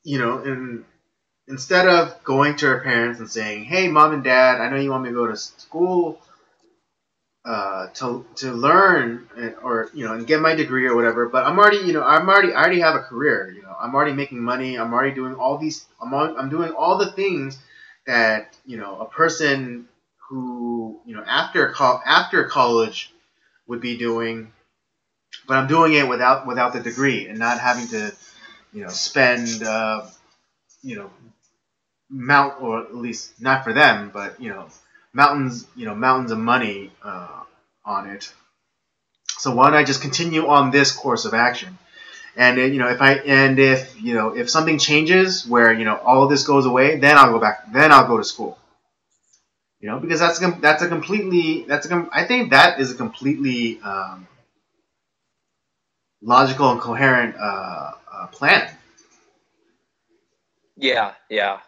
and instead of going to her parents and saying, "Hey, mom and dad, I know you want me to go to school to learn or and get my degree or whatever, but I already have a career. I'm already making money. I'm already doing all these. I'm doing all the things that a person who after college would be doing, but I'm doing it without the degree and not having to spend you know mount or at least not for them, but mountains of money on it. So why don't I just continue on this course of action? And if something changes where all of this goes away, then I'll go back. Then I'll go to school. Because I think that is a completely logical and coherent plan. Yeah, yeah.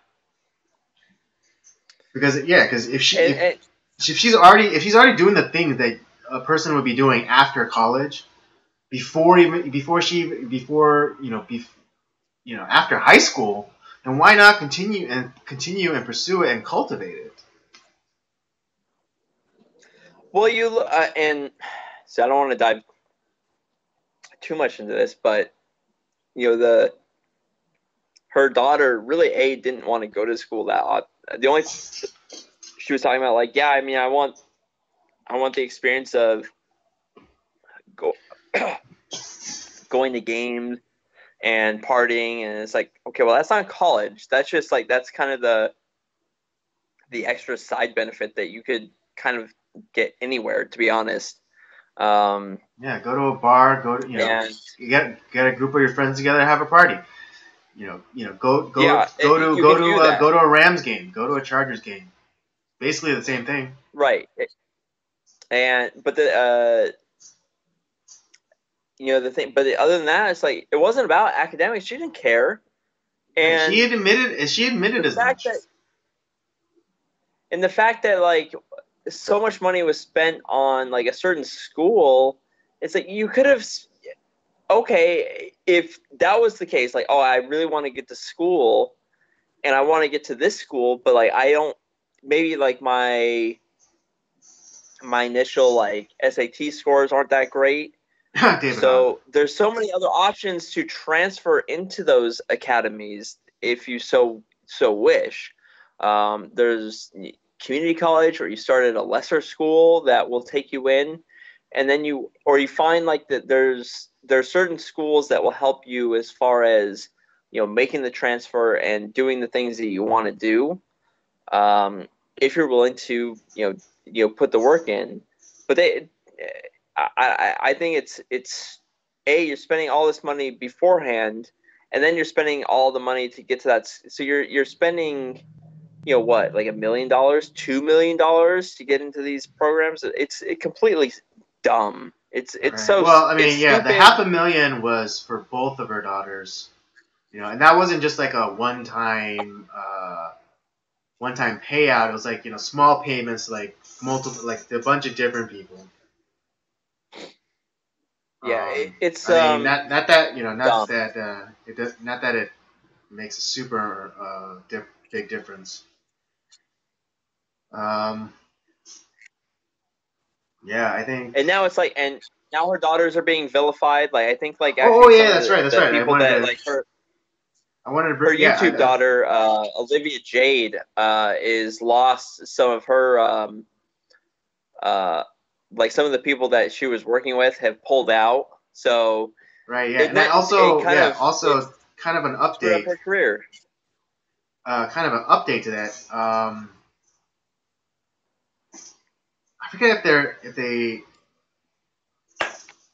Because if she's already doing the things that a person would be doing after college, after high school, then why not continue and pursue it and cultivate it? Well, and so I don't want to dive too much into this, but her daughter really didn't want to go to school that odd. The only she was talking about like, yeah, I mean, I want the experience of going to games and partying, and it's like, okay, well, that's not college. That's just like, that's kind of the extra side benefit that you could kind of get anywhere, to be honest. Yeah, go to a bar, you get a group of your friends together and have a party. Go to a Rams game, go to a Chargers game. Basically the same thing. Right. But the the thing, but other than that, it's like, it wasn't about academics. She didn't care. And she admitted as much. And the fact that like so much money was spent on like a certain school, it's like, you could have, okay, if that was the case, like, oh, I really want to get to school and I want to get to this school, but like, I don't, maybe like my initial like SAT scores aren't that great. So there's so many other options to transfer into those academies if you so wish. There's community college, or you start at a lesser school that will take you in, and then you find like that there are certain schools that will help you as far as making the transfer and doing the things that you want to do, if you're willing to put the work in. But I think it's you're spending all this money beforehand, and then you're spending all the money to get to that. So you're spending, what, like $1 million, $2 million to get into these programs. It's completely dumb. It's right. So well. I mean, yeah, the $500,000 was for both of her daughters. And that wasn't just like a one-time payout. It was like small payments, like multiple, like a bunch of different people. Yeah, it's. I mean, not that not that it makes a super big difference. Um, yeah, I think. And now it's like, and now her daughters are being vilified. Like I think like Oh actually some yeah, of that's right, that's the right. people that like I wanted to her bring, yeah, YouTube daughter, Olivia Jade, is lost some of her uh, like some of the people that she was working with have pulled out. So right, yeah, it and I went, it also, kind yeah, of, it also kind of an screwed up update, her career. to that. I forget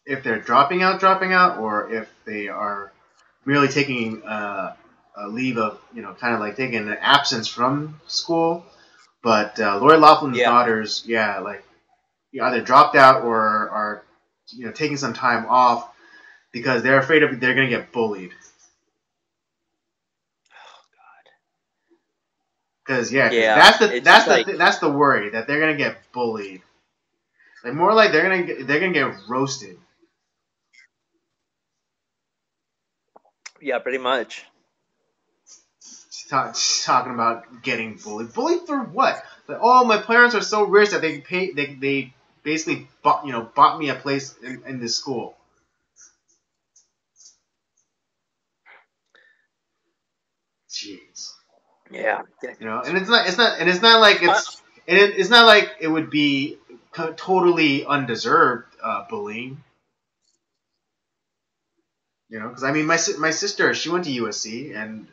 if they're dropping out, or if they are merely taking a leave of, kind of like taking an absence from school. But Lori Laughlin's Yeah. daughters, yeah, like either dropped out or are, taking some time off because they're afraid they're going to get bullied. Because Yeah, it's just like, that's the worry, that they're gonna get bullied. Like more like they're gonna get roasted. yeah, pretty much. She's talking about getting bullied. Bullied for what? Like, oh, my parents are so rich that they basically bought me a place in this school. Jeez. Yeah. And it's not like it's not like it would be totally undeserved bullying. Because I mean, my sister, she went to USC, and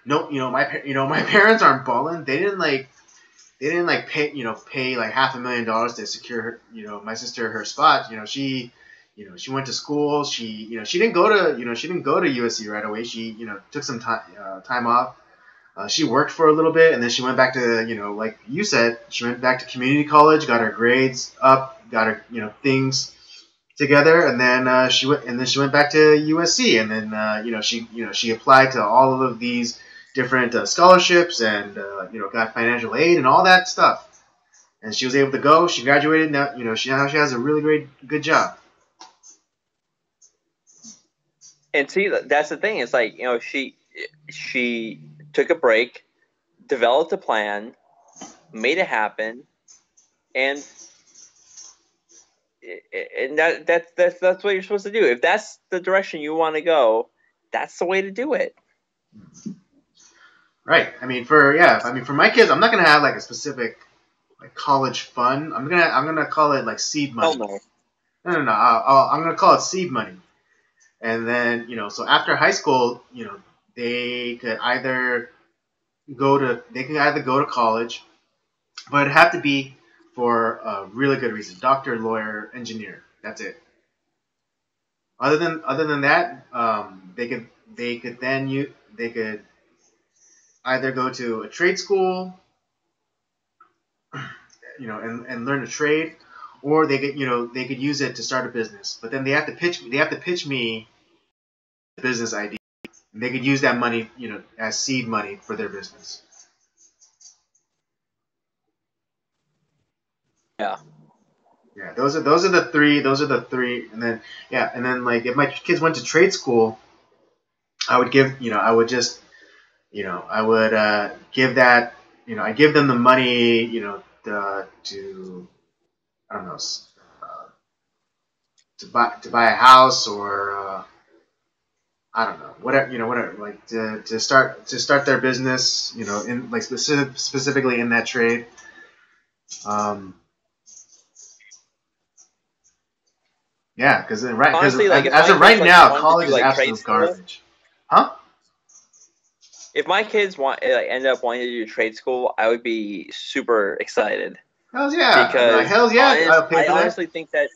no, my parents aren't balling. They didn't pay like $500,000 to secure her, my sister her spot. She went to school. She didn't go to USC right away. She took some time off. She worked for a little bit, and then she went back to, like you said, she went back to community college, got her grades up, got her things together, and then she went back to USC, and then she applied to all of these different scholarships, and got financial aid and all that stuff, and she was able to go. She graduated. Now she has a really good job. And see, that's the thing. It's like, she took a break, developed a plan, made it happen, and that's what you're supposed to do. If that's the direction you want to go, that's the way to do it. Right. I mean, for my kids, I'm not gonna have like a specific like college fund. I'm gonna call it like seed money. Hell no. No. I'm gonna call it seed money. And then, so after high school, they could either go to college, but it'd have to be for a really good reason: doctor, lawyer, engineer. That's it. Other than that, they could either go to a trade school, and learn a trade, or they could use it to start a business. But then they have to pitch me the business idea. They could use that money, as seed money for their business. Yeah. Yeah, those are the three. Those are the three, and then like if my kids went to trade school, I would give I would just I would give that I give them the money to I don't know to buy a house, or I don't know, whatever, like to start their business, in like specifically in that trade. Um, yeah, because Honestly, like if as my of kids right like now, wanted to college do is like trade absolute school, garbage. Huh? if my kids ended up wanting to do trade school, I would be super excited Hells yeah! I'd be like, because hells yeah! I'll pay I for that. honestly think that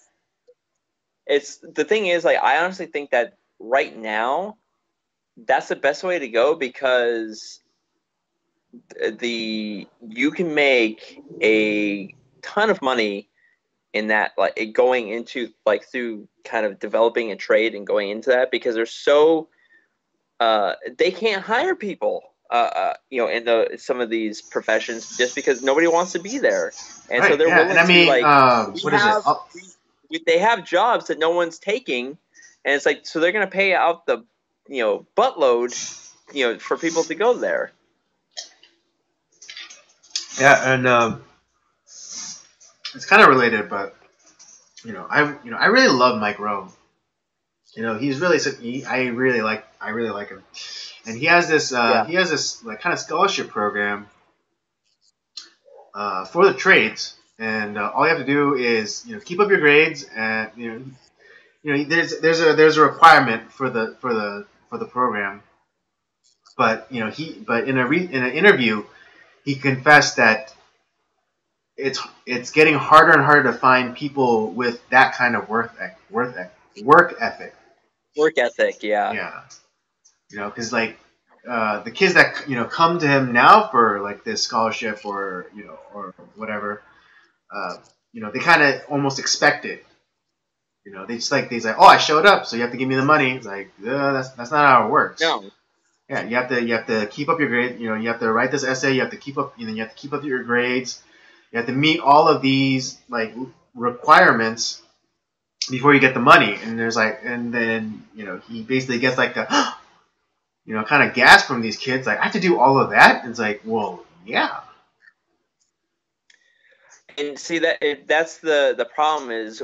it's the thing is like I honestly think that right now that's the best way to go because you can make a ton of money in that, like going into like through kind of developing a trade and going into that because they're so they can't hire people in some of these professions just because nobody wants to be there, and so Right? they're Yeah, willing and I to mean, like what is it? they have jobs that no one's taking, and it's like so they're gonna pay out the buttload for people to go there. Yeah, and it's kind of related, but I really love Mike Rowe. He's really I really like him, and Yeah. he has this like kind of scholarship program for the trades, and all you have to do is keep up your grades, and there's a requirement for the program, but in an interview he confessed that it's getting harder and harder to find people with that kind of work ethic. Work ethic. Yeah. Yeah, because like the kids that come to him now for like this scholarship or whatever, uh, they kind of almost expect it. They say, oh, I showed up, so you have to give me the money. It's like that's not how it works. No. Yeah, you have to keep up your grade. You have to write this essay. You have to keep up. You have to keep up your grades. You have to meet all of these like requirements before you get the money. And then he basically gets like a kind of gasp from these kids. Like, I have to do all of that. And it's like, well, yeah. And see that's the problem is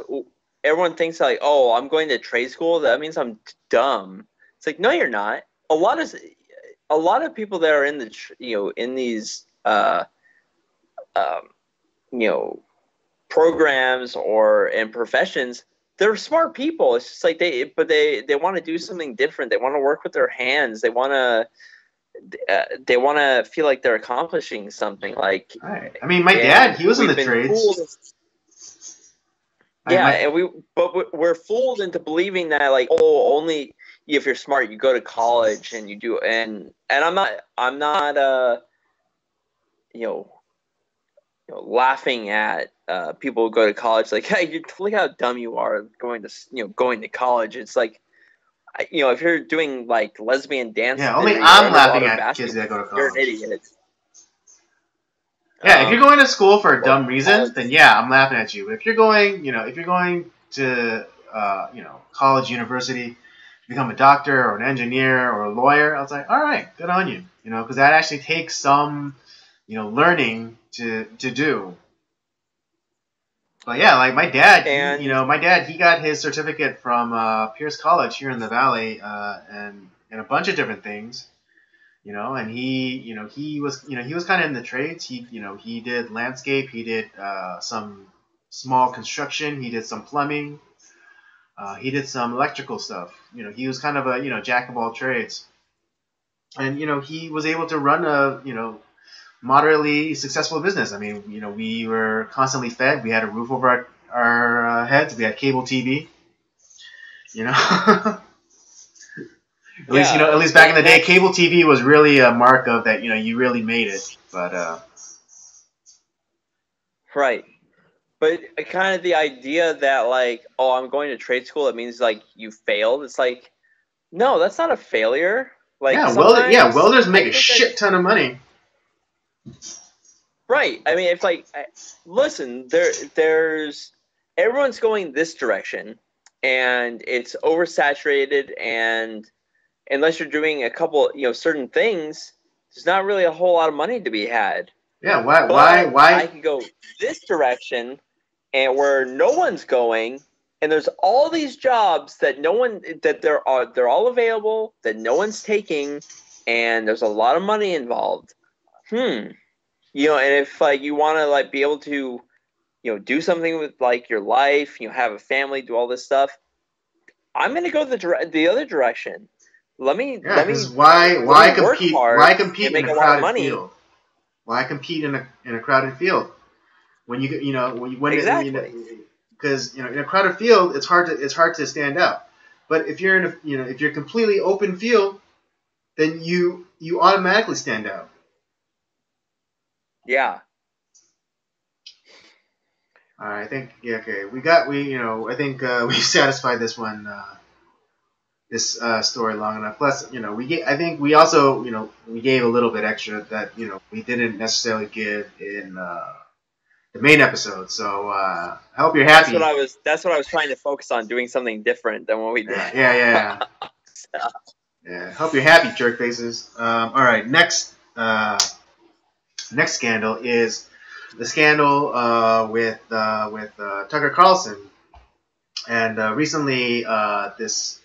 everyone thinks like, oh, I'm going to trade school. That means I'm dumb. It's like, no, you're not. A lot of people that are in in these um, you know programs or in professions, they're smart people. It's just like they want to do something different. They want to work with their hands. They want to feel like they're accomplishing something. Like, Right. I mean, my dad, he was in the trades. Yeah, My and we're fooled into believing that like, oh, only if you're smart you go to college and you do, and I'm not you know laughing at people who go to college like, hey, look how dumb you are going to college. It's like, if you're doing like lesbian dance Yeah, only theory or I'm laughing underwater at kids that go basketball, to you're an college. idiot. Yeah, if you're going to school for a Well, dumb reason, college, then yeah, I'm laughing at you. But if you're going to, college, university, to become a doctor or an engineer or a lawyer, I was like, all right, good on you. Because that actually takes some, learning to do. But yeah, like and my dad, he got his certificate from Pierce College here in the Valley, and a bunch of different things. And he was kind of in the trades. He did landscape. He did some small construction. He did some plumbing. He did some electrical stuff. He was kind of a jack of all trades. And he was able to run a moderately successful business. I mean, we were constantly fed. We had a roof over our heads. We had cable TV. You know. yeah, At least back in the and day, that's cable TV was really a mark of that. You really made it. But right. But kind of the idea that like, oh, I'm going to trade school, it means like you failed. It's like, no, that's not a failure. Like, sometimes welders I make a think that, shit ton of money. right. I mean, it's like, listen, there's everyone's going this direction, and it's oversaturated, and unless you're doing a couple, certain things, there's not really a whole lot of money to be had. Yeah, But I why? could go this direction, and where no one's going, and there's all these jobs that no one that they're all available that no one's taking, and there's a lot of money involved. And if like you want to like be able to do something with like your life, have a family, do all this stuff, I'm gonna go the other direction. Let me Yeah, let because me let me work why hard compete and in make a a lot of crowded money. field? Why compete in a crowded field when Exactly. because in a crowded field it's hard to stand out. But if you're in a if you're completely open field, then you automatically stand out. Yeah. All right, I think yeah, okay. I think we satisfied this story long enough. Plus, I think we also we gave a little bit extra that we didn't necessarily give in the main episode. So I hope you're happy. That's what I was trying to focus on, doing something different than what we did. Yeah, yeah, yeah. Yeah, hope you're happy, jerk faces. All right, next next scandal is the scandal with Tucker Carlson, and recently this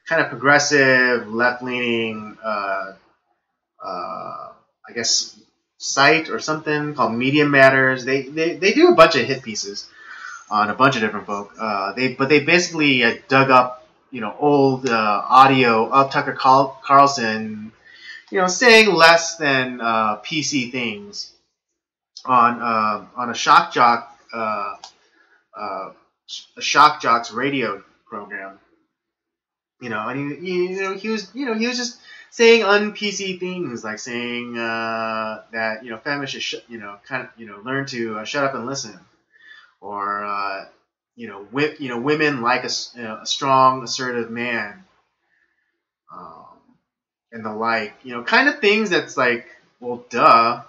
kind of progressive, left-leaning, I guess, site or something called Media Matters. They do a bunch of hit pieces on a bunch of different folk. They basically dug up old audio of Tucker Carlson, saying less than PC things on a shock jocks radio program. And he was just saying un-PC things, like saying that feminists should learn to shut up and listen, or women like a strong, assertive man, and the like, kind of things that's like, well, duh.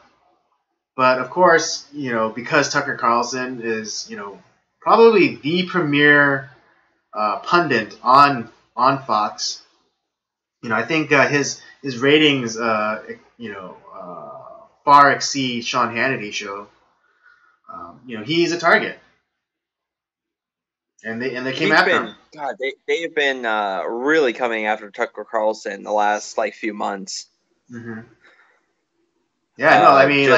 But of course, because Tucker Carlson is probably the premier pundit on Fox. I think his ratings far exceed Sean Hannity's show. He's a target, and they came after him. God, they have been really coming after Tucker Carlson the last few months. Mm-hmm. Yeah, no, I mean,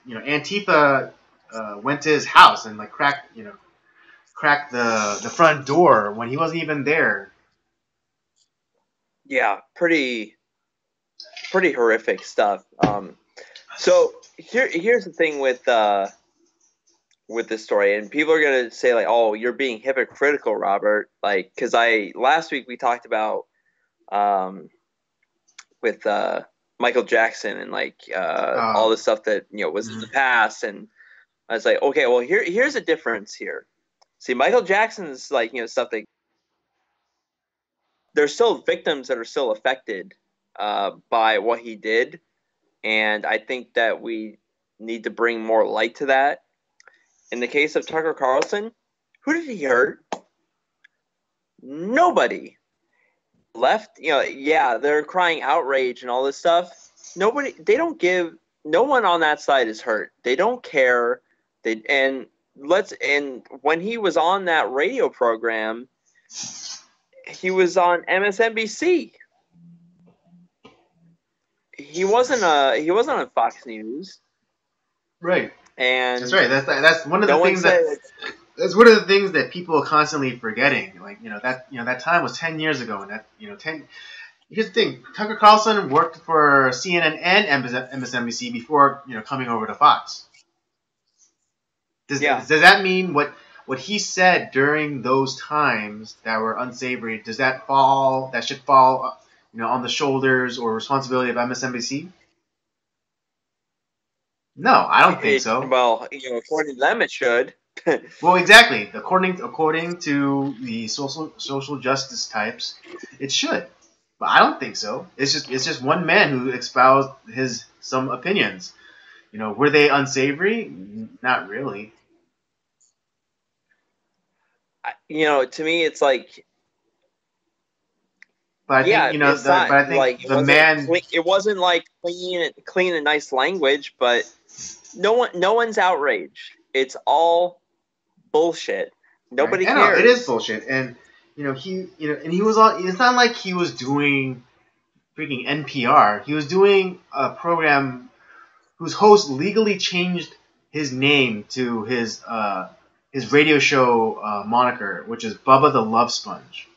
Antifa went to his house and cracked the front door when he wasn't even there. Yeah, pretty horrific stuff. So here's the thing with this story, and people are gonna say "Oh, you're being hypocritical, Robert." Because last week we talked about with Michael Jackson and all the stuff that was in the past, and I was like, okay, well here's a difference here. See, Michael Jackson's stuff that there's still victims that are still affected by what he did, and I think that we need to bring more light to that. In the case of Tucker Carlson, who did he hurt? Nobody. Left, they're crying outrage and all this stuff. No one on that side is hurt. They don't care. And when he was on that radio program, he was on MSNBC. He wasn't on Fox News. Right. And that's right. That's one of the things that's one of the things that people are constantly forgetting. That time was 10 years ago, and that 10. Here's the thing: Tucker Carlson worked for CNN and MSNBC before coming over to Fox. Does that mean what he said during those times that were unsavory? Does that should fall on the shoulders or responsibility of MSNBC? No, I don't think so. Well, according to them, it should. Well, exactly. According to the social justice types, it should. But I don't think so. It's just one man who espoused some opinions. Were they unsavory? Not really. To me, it's like. But I think the man. It wasn't clean and nice language, but no one's outraged. It's all bullshit. Nobody cares. Know, it is bullshit, and and he was on. It's not like he was doing freaking NPR. He was doing a program whose host legally changed his name to his radio show moniker, which is Bubba the Love Sponge.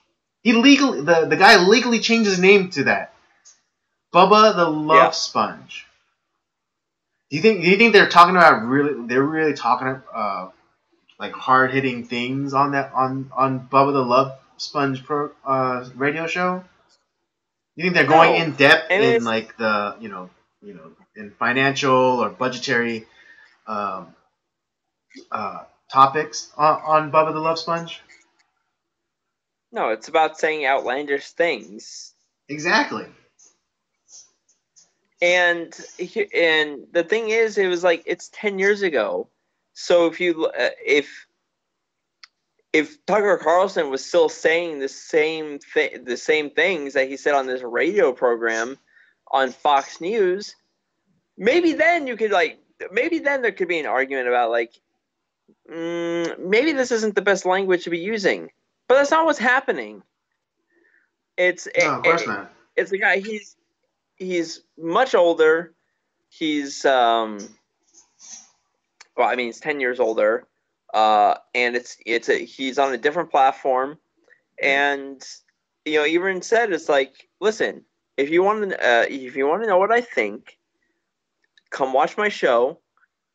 The guy legally changed his name to that. Bubba the Love Sponge. Do you think they're talking about they're really talking hard hitting things on Bubba the Love Sponge radio show? You think they're going in depth in the in financial or budgetary topics on Bubba the Love Sponge? No, it's about saying outlandish things. Exactly. And the thing is, it was it's 10 years ago. So if Tucker Carlson was still saying the same things that he said on this radio program on Fox News, maybe then you could maybe then there could be an argument about maybe this isn't the best language to be using, but that's not what's happening. It's No, of course not. it's the guy. He's much older. He's well, I mean, he's 10 years older, and he's on a different platform, and even said it's like, listen, if you want to know what I think, come watch my show,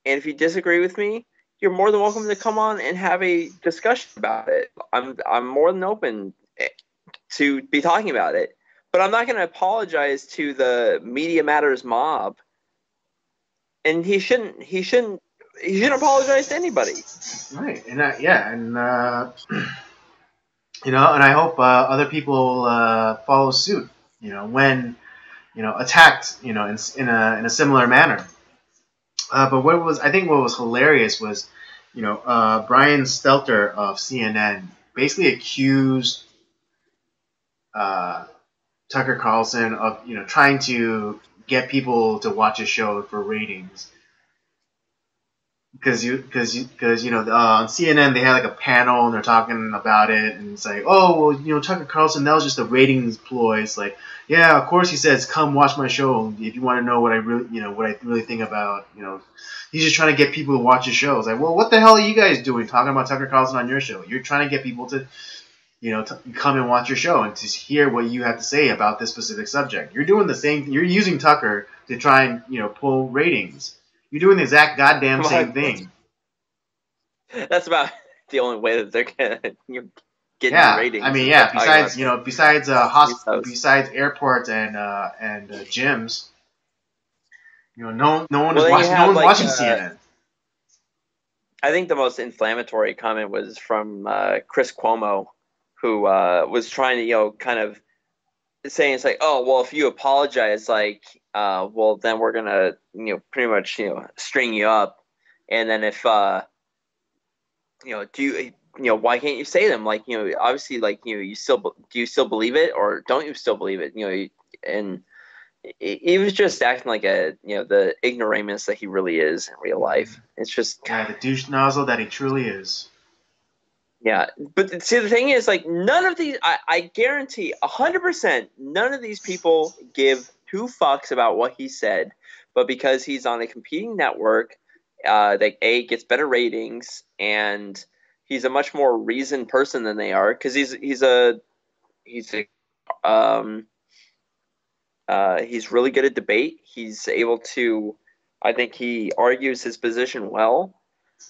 and if you disagree with me, you're more than welcome to come on and have a discussion about it. I'm more than open to be talking about it, but I'm not going to apologize to the Media Matters mob, and he shouldn't apologize to anybody. Right, and and and I hope other people follow suit. When attacked, in a similar manner. But what was hilarious was, Brian Stelter of CNN basically accused Tucker Carlson of trying to get people to watch his show for ratings. Because on CNN they had like a panel and they're talking about it and it's like, oh well, Tucker Carlson, that was just a ratings ploy. It's like, yeah, of course he says come watch my show if you want to know what I really think about, he's just trying to get people to watch his show. It's like, well, what the hell are you guys doing talking about Tucker Carlson on your show? You're trying to get people to come and watch your show and to hear what you have to say about this specific subject. You're doing the same. You're using Tucker to try and pull ratings. You're doing the exact goddamn same thing. That's about the only way that they're gonna get ratings. I mean, besides airports and gyms, no one is watching CNN. I think the most inflammatory comment was from Chris Cuomo, who was trying to kind of saying it's like, oh well, if you apologize, well then we're gonna pretty much string you up, and then if do you why can't you say them, obviously you still do you still believe it or don't you still believe it, and he was just acting like the ignoramus that he really is in real life. It's just the douche nozzle that he truly is. Yeah, but see, the thing is, none of these, I guarantee 100%, none of these people give two fucks about what he said, but because he's on a competing network, gets better ratings, and he's a much more reasoned person than they are, because he's really good at debate. He's able to, I think he argues his position well,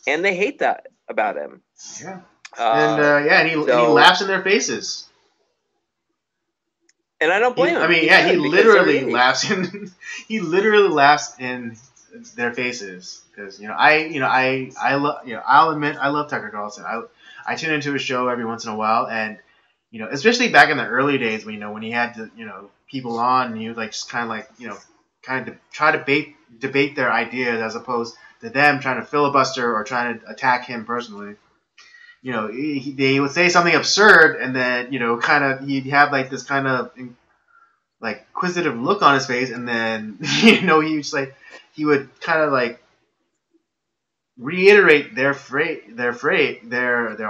and they hate that about him. Yeah. And he laughs in their faces. And I don't blame him. I mean, he literally laughs in their faces because I'll admit I love Tucker Carlson. I tune into his show every once in a while, and especially back in the early days when he had to people on, and he would just kind of try to debate their ideas as opposed to them trying to filibuster or trying to attack him personally. They would say something absurd, and then he'd have this kind of inquisitive look on his face, and then he would kind of reiterate their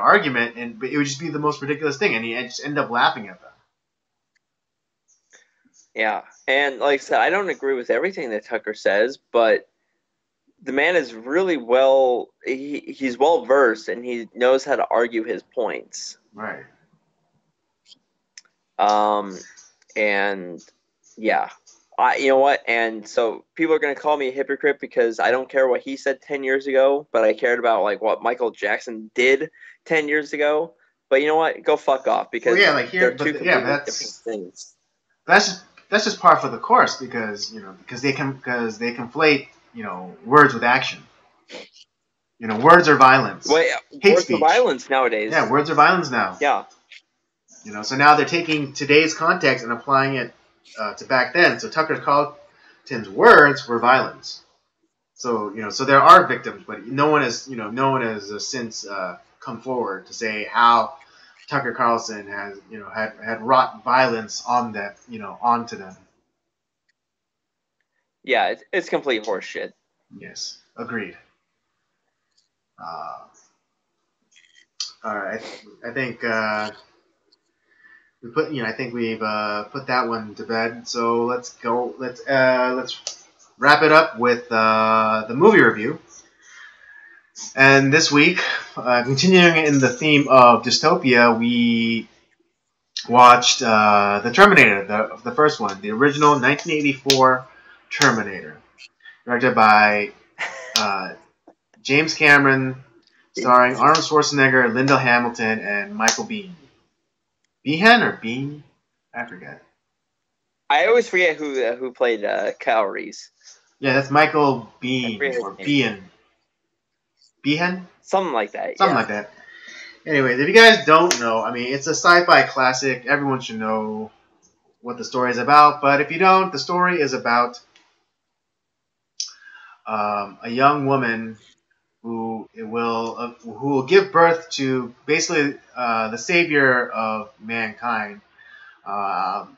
argument, and it would just be the most ridiculous thing, and he'd just end up laughing at them. Yeah, and like I said, I don't agree with everything that Tucker says, but the man is really he's well versed and he knows how to argue his points. Right. And yeah, you know what? And so people are going to call me a hypocrite because I don't care what he said 10 years ago, but I cared about what Michael Jackson did 10 years ago. But you know what? Go fuck off, because they're two completely different things. That's just par for the course because they conflate words with action. Words are violence. Well, words are violence nowadays. Yeah, words are violence now. Yeah. So now they're taking today's context and applying it to back then. So Tucker Carlson's words were violence. So so there are victims, but no one has since come forward to say how Tucker Carlson has had wrought violence on that onto them. Yeah, it's complete horseshit. Yes, agreed. All right, I think we put I think we've put that one to bed. So let's go. Let's wrap it up with the movie review. And this week, continuing in the theme of dystopia, we watched the Terminator, the first one, the original 1984 Terminator, directed by uh, James Cameron, starring Arnold Schwarzenegger, Linda Hamilton, and Michael Biehn. Behan or Bean? I forget. I always forget who played Kyle Reese. Yeah, that's Michael I Biehn forget his or name. Behan. Behan? Something like that. Something Yeah. like that. Anyways, if you guys don't know, I mean, it's a sci-fi classic. Everyone should know what the story is about. But if you don't, the story is about a young woman who will give birth to basically the savior of mankind. Um,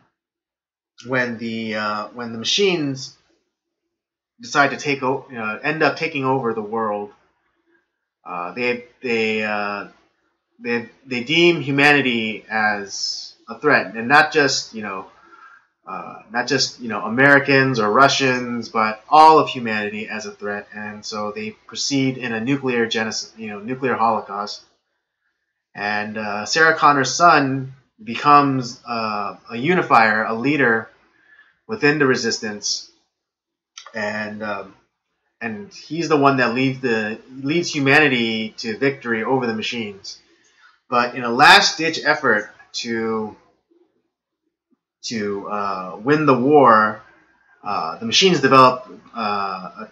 when the machines decide to end up taking over the world, uh, they they uh, they deem humanity as a threat, and not just Americans or Russians, but all of humanity as a threat. And so they proceed in a nuclear genocide, nuclear holocaust. And Sarah Connor's son becomes a unifier, a leader within the resistance, and he's the one that leads humanity to victory over the machines. But in a last ditch effort to win the war, the machines develop a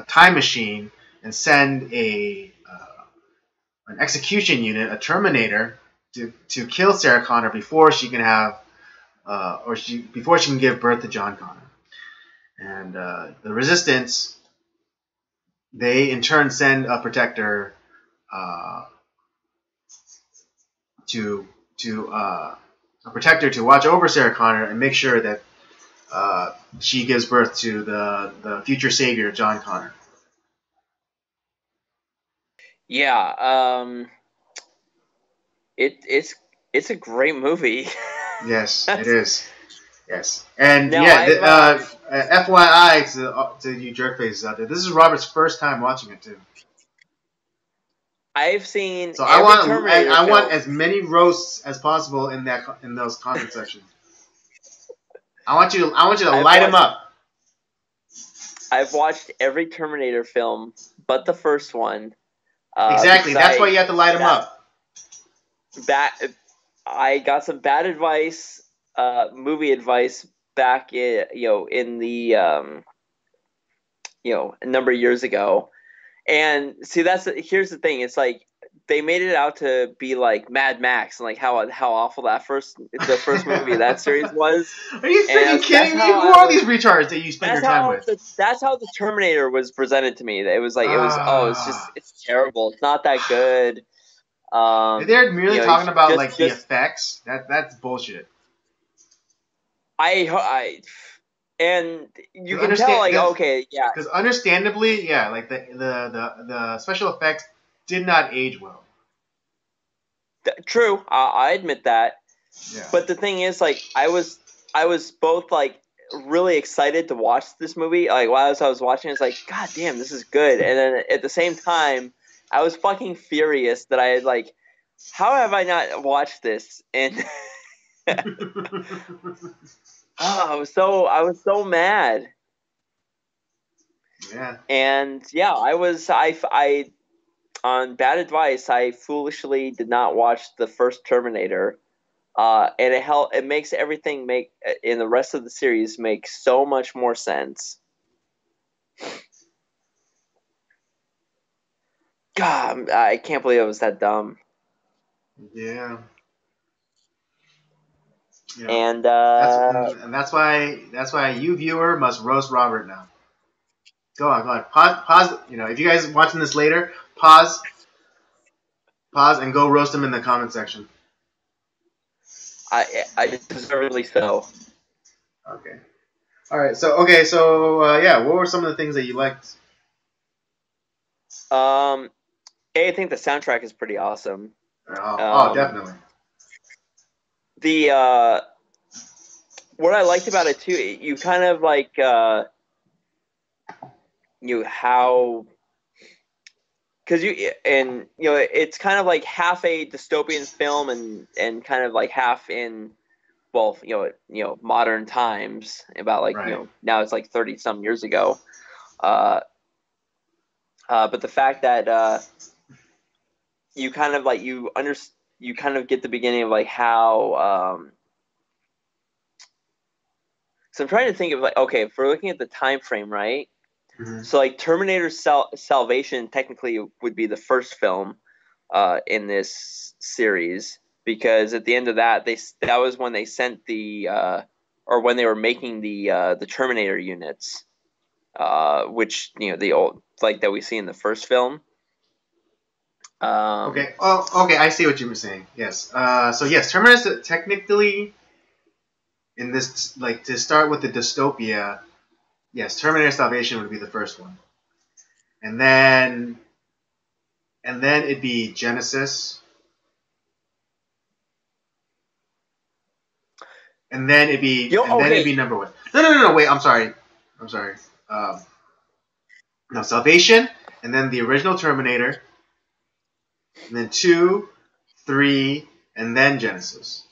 time machine and send an execution unit, a Terminator, to kill Sarah Connor before she can have before she can give birth to John Connor. And the Resistance, they in turn send a protector uh, to a protector to watch over Sarah Connor and make sure that she gives birth to the future savior, John Connor. Yeah. It's a great movie. Yes, it is. Yes, and Now yeah, FYI to you jerk faces out there, this is Robert's first time watching it too. I've seen So every Terminator I want film. as many roasts as possible in those comment sections. I want you to light them up. I've watched every Terminator film but the first one. Exactly. That's why you have to light them up. I got some bad advice, movie advice back in the a number of years ago. And see, here's the thing. It's like they made it out to be like Mad Max and like how awful the first movie of that series was. Are you freaking kidding me? Who are these retards that you spend your time with? That's how the Terminator was presented to me. It was like it's terrible. It's not that good. They're merely talking about the effects. That's bullshit. And you can tell, okay, yeah. Because understandably, yeah, like the special effects did not age well. True, I admit that. Yeah. But the thing is, like, I was both like really excited to watch this movie. Like while I was watching, it's like, God damn, this is good. And then at the same time, I was fucking furious that I had like, how have I not watched this? And I was so mad. Yeah. And yeah, I on bad advice, I foolishly did not watch the first Terminator. And it makes everything in the rest of the series make so much more sense. God, I can't believe I was that dumb. Yeah. And that's why you viewer must roast Robert now. Go on. Pause. If you guys are watching this later, pause, and go roast him in the comment section. I deservedly so. Okay. All right. So yeah, what were some of the things that you liked? I think the soundtrack is pretty awesome. Um, Definitely. the what I liked about it too, you kind of like how because it's kind of like half a dystopian film and kind of like half in modern times about like Right. now it's like 30 some years ago. Uh, but the fact that you kind of like you kind of get the beginning of like how so I'm trying to think of like, okay, if we're looking at the time frame, right? Hmm. So like Terminator Salvation technically would be the first film in this series, because at the end of that that was when they sent the or when they were making the Terminator units, which the old like that we see in the first film. Okay. Oh, okay. I see what you were saying. Yes. So yes, Terminator technically in this, like, to start with the dystopia. Yes, Terminator Salvation would be the first one, and then it'd be Genesis, and then it'd Okay, be number one. No. Wait, I'm sorry. Um, no, Salvation, and then the original Terminator, and then two, three, and then Genesis.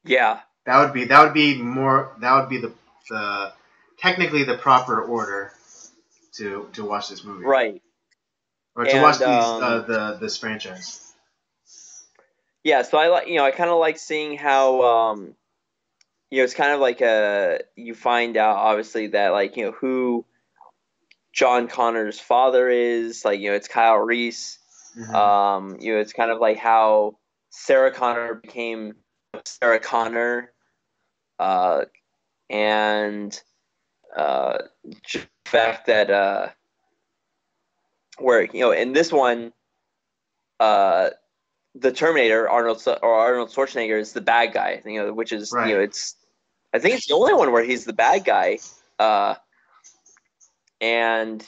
yeah, That would be the technically the proper order to watch this movie, right, or to watch and this franchise. yeah. So I like I kind of like seeing how it's kind of like you find out obviously that like who John Connor's father is, like it's Kyle Reese. Hmm. It's kind of like how Sarah Connor became Sarah Connor, uh, and uh, the fact that where in this one, uh, the Terminator Arnold Schwarzenegger is the bad guy, which is Right. it's I think it's the only one where he's the bad guy, and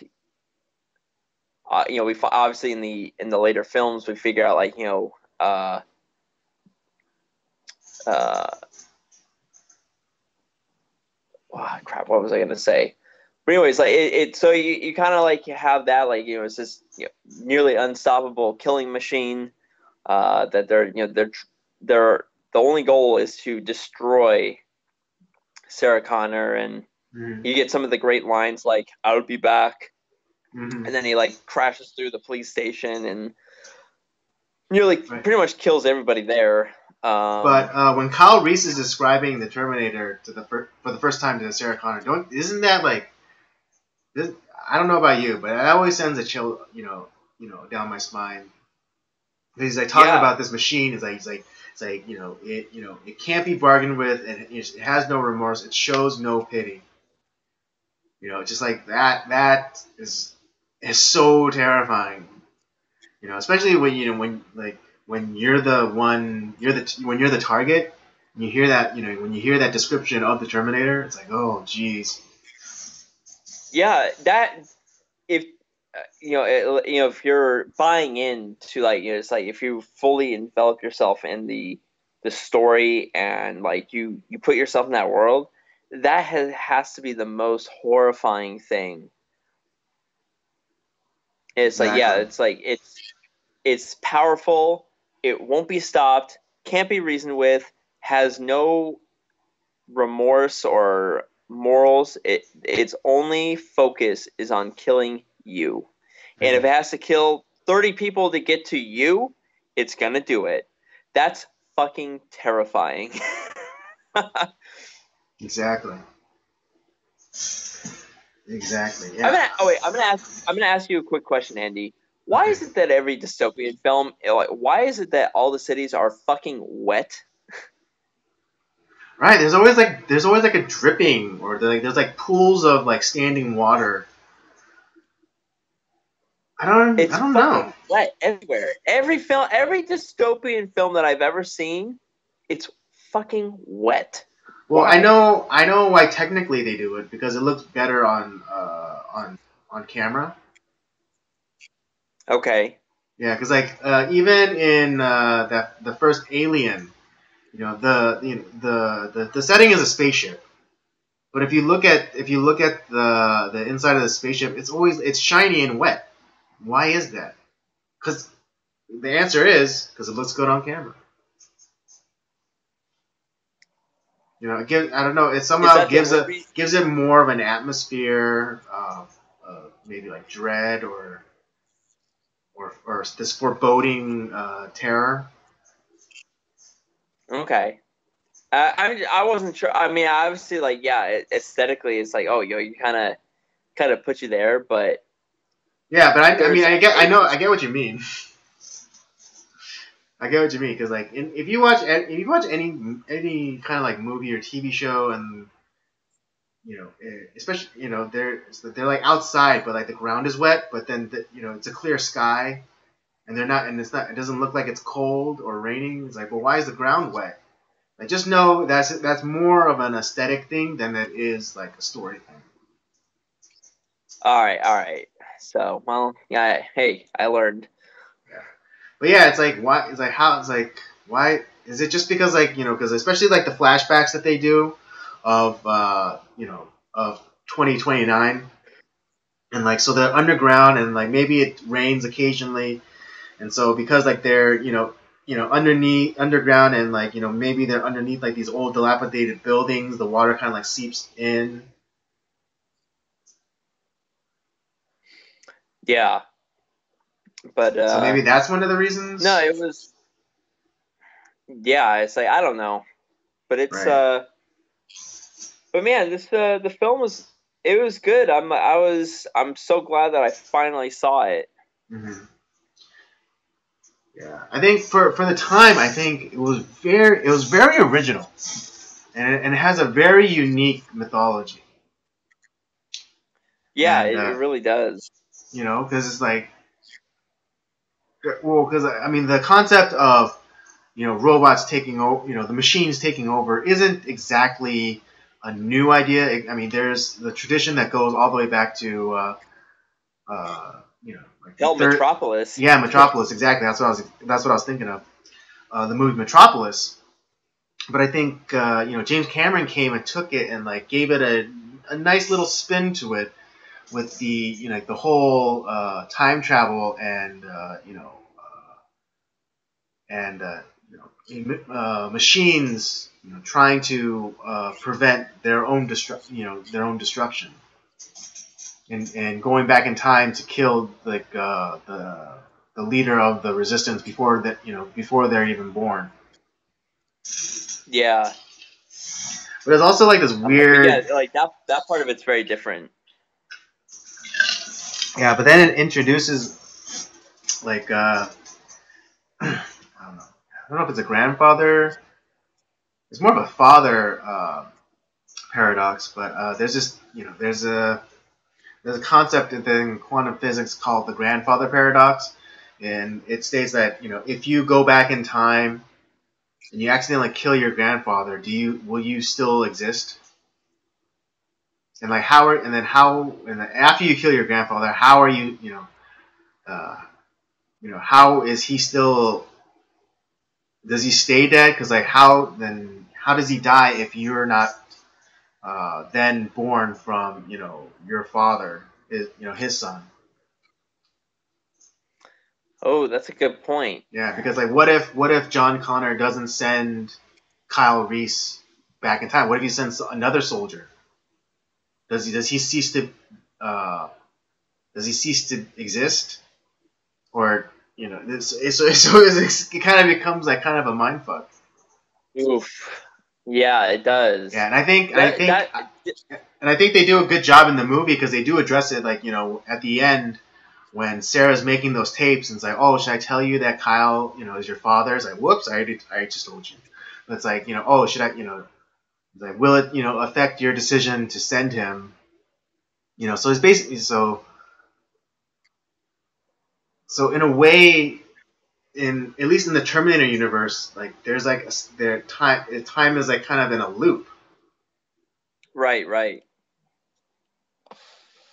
we obviously in the later films we figure out like uh, uh, oh, crap, what was I gonna say? But anyways, like so you kind of like have that like it's this nearly unstoppable killing machine that they're the only goal is to destroy Sarah Connor, and Hmm. you get some of the great lines like "I'll be back," Hmm. and then he like crashes through the police station and nearly Right. pretty much kills everybody there. But when Kyle Reese is describing the Terminator for the first time to Sarah Connor, isn't that like this, I don't know about you, but it always sends a chill, down my spine. He's like talking Yeah, about this machine. It's like it can't be bargained with, and it has no remorse. It shows no pity. Just like that. That is so terrifying. Especially when you're the one, when you're the target. And you hear that, when you hear that description of the Terminator, it's like, oh, jeez. yeah. That if if you're buying into like it's like if you fully envelop yourself in the story and like you put yourself in that world, that has to be the most horrifying thing. It's like yeah, Exactly. it's like it's powerful. It won't be stopped. Can't be reasoned with. Has no remorse or morals. Its only focus is on killing you. And if Mhm. it has to kill 30 people to get to you, it's gonna do it. That's fucking terrifying. Exactly. Exactly. Yeah. I'm gonna ask you a quick question, Andy. Why Okay. is it that every dystopian film, like, why is it that all the cities are fucking wet? Right. There's always like a dripping, or there's like pools of like standing water. I It's don't know. fucking wet everywhere. Every dystopian film that I've ever seen, it's fucking wet. Well, Why? I know why technically they do it because it looks better on camera. Okay. Yeah, because like even in that the first Alien, the setting is a spaceship. But if you look at the inside of the spaceship, it's shiny and wet. Why is that? Because the answer is because it looks good on camera. I don't know. It Is somehow that the only reason? gives it more of an atmosphere of maybe like dread or this foreboding terror. Okay. I wasn't sure. I mean, obviously, like, yeah, aesthetically, it's like, oh, you kind of put you there, but Yeah, but I mean there's I get what you mean. I get what you mean because like if you watch any kind of like movie or TV show and especially they're like outside but like the ground is wet but then it's a clear sky and they're not and it doesn't look like it's cold or raining. It's like, well, why is the ground wet? Like, just know that's more of an aesthetic thing than it is like a story thing. all right, all right. So, well, yeah. Hey, I learned. Yeah. But yeah, it's like why? It's like how? It's like why? Is it just because like because especially like the flashbacks that they do of of 2029 and like so they're underground and like maybe it rains occasionally and so because like they're underneath underground and like maybe they're underneath like these old dilapidated buildings, the water kind of like seeps in. Yeah, but So maybe that's one of the no, reasons. it was. Yeah, it's like I don't know, but it's Right. but man, this the film was it was good. I'm so glad that I finally saw it. Hmm. Yeah, I think for the time, I think it was very original, and it has a very unique mythology, Yeah, and it really does. because it's like, well, because I mean the concept of robots taking over, the machines taking over, isn't exactly a new idea. I mean, there's the tradition that goes all the way back to like the Hell, third, Metropolis. yeah, Metropolis. Exactly, that's what I was thinking of. The movie Metropolis. But I think James Cameron came and took it and like gave it a nice little spin to it with the like the whole time travel and and machines trying to prevent their own destruction and going back in time to kill like the leader of the resistance before they're even born. Yeah, But it's also like this but yeah, weird. like that part of it's very different. Yeah, but then it introduces like I don't know if it's a grandfather. It's more of a father paradox, but there's just there's a concept in quantum physics called the grandfather paradox, and it states that if you go back in time and you accidentally kill your grandfather, will you still exist? And like and then after you kill your grandfather, how are uh, how is he still? Does he stay dead? Because like how does he die if you're not then born from your father, his son? Oh, that's a good point. Yeah, because like what if John Connor doesn't send Kyle Reese back in time? What if he sends another soldier? Does he cease to uh, exist? Or it kind of becomes like kind of a mind fuck. Oof. Yeah, it does. Yeah, and I think That that they do a good job in the movie because they do address it like at the end when Sarah's making those tapes and it's like, oh, should I tell you that Kyle is your father? It's like, whoops, I just told you. But it's like oh, should I it's like, will it affect your decision to send him? So it's basically so in a way, in at least in the Terminator universe, like there's like time is like kind of in a loop. Right, right.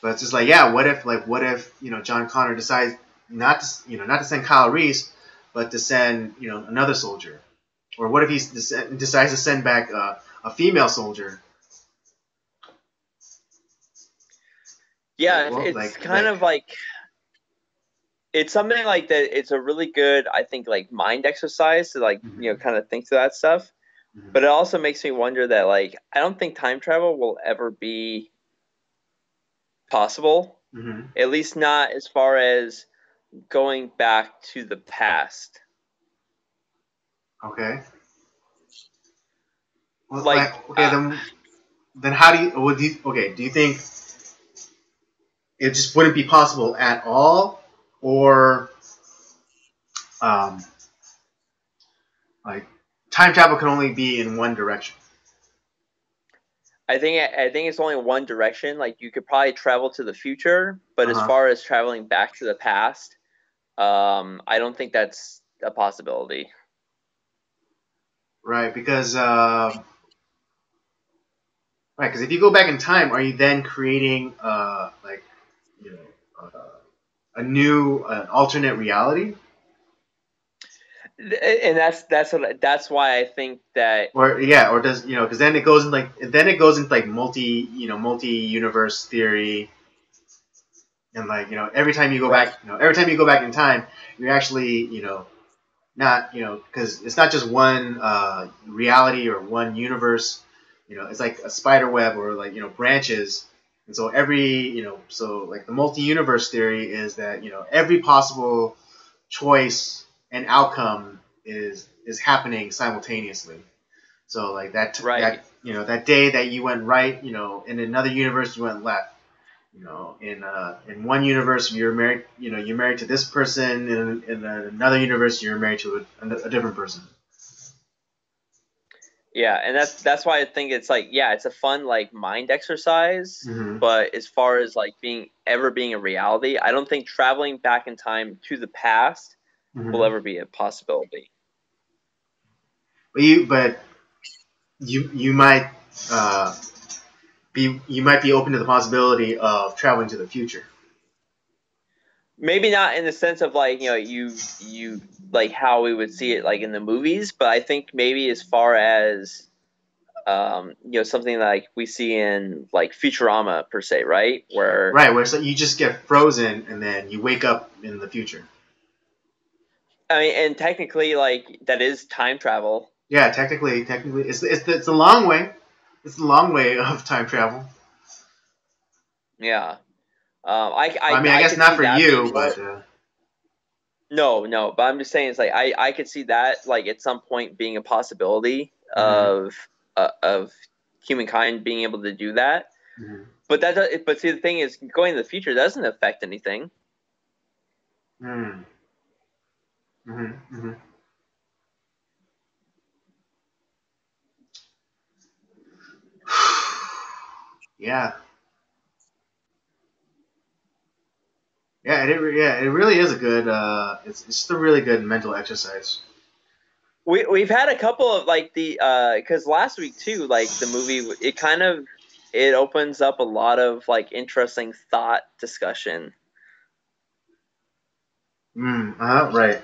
But it's just like, yeah, what if John Connor decides not to send Kyle Reese, but to send another soldier, or what if he decides to send back a female soldier? Yeah, Like, well, it's kind of like it's something like that. It's a really good, I think, like mind exercise to like mm-hmm, kind of think through that stuff. mm-hmm, But it also makes me wonder that like I don't think time travel will ever be possible. mm-hmm. At least not as far as going back to the past. Okay. Well, Like, like, okay, then how do you? Okay, do you think it just wouldn't be possible at all, or um, like time travel can only be in one direction? I think it's only one direction. Like you could probably travel to the future, but Uh as huh. far as traveling back to the past, I don't think that's a possibility. Right, because right, because if you go back in time, are you then creating like you know a new alternate reality? And that's why I think that Or yeah, or does because then it goes into like multi universe theory, and like every time you go right, back in time, you're actually not because it's not just one reality or one universe. It's like a spider web or like branches, and so like the multi universe theory is that every possible choice and outcome is happening simultaneously. So like right. that day that you went right, in another universe you went left. In one universe you're married to this person. In another universe you're married to a different person. Yeah, and that's why I think it's like yeah, it's a fun like mind exercise, Mm-hmm. but as far as like being a reality, I don't think traveling back in time to the past will Mm-hmm. ever be a possibility. But you might uh, be open to the possibility of traveling to the future. Maybe not in the sense of like you like how we would see it like in the movies, but I think maybe as far as something like we see in like Futurama per se, right? Where Right, where so you just get frozen and then you wake up in the future. I mean, and technically like that is time travel. Yeah, technically, it's a long way. It's a long way of time travel. Yeah, I mean, I I guess could not see for that being you, more. but No, no, but I'm just saying it's like I could see that like at some point being a possibility mm-hmm, of humankind being able to do that. mm-hmm, But see the thing is going to the future doesn't affect anything. mm-hmm, mm-hmm. Yeah, it really is a good. It's just a really good mental exercise. We've had a couple of like the because last week too like the movie it opens up a lot of like interesting thought discussion. Right,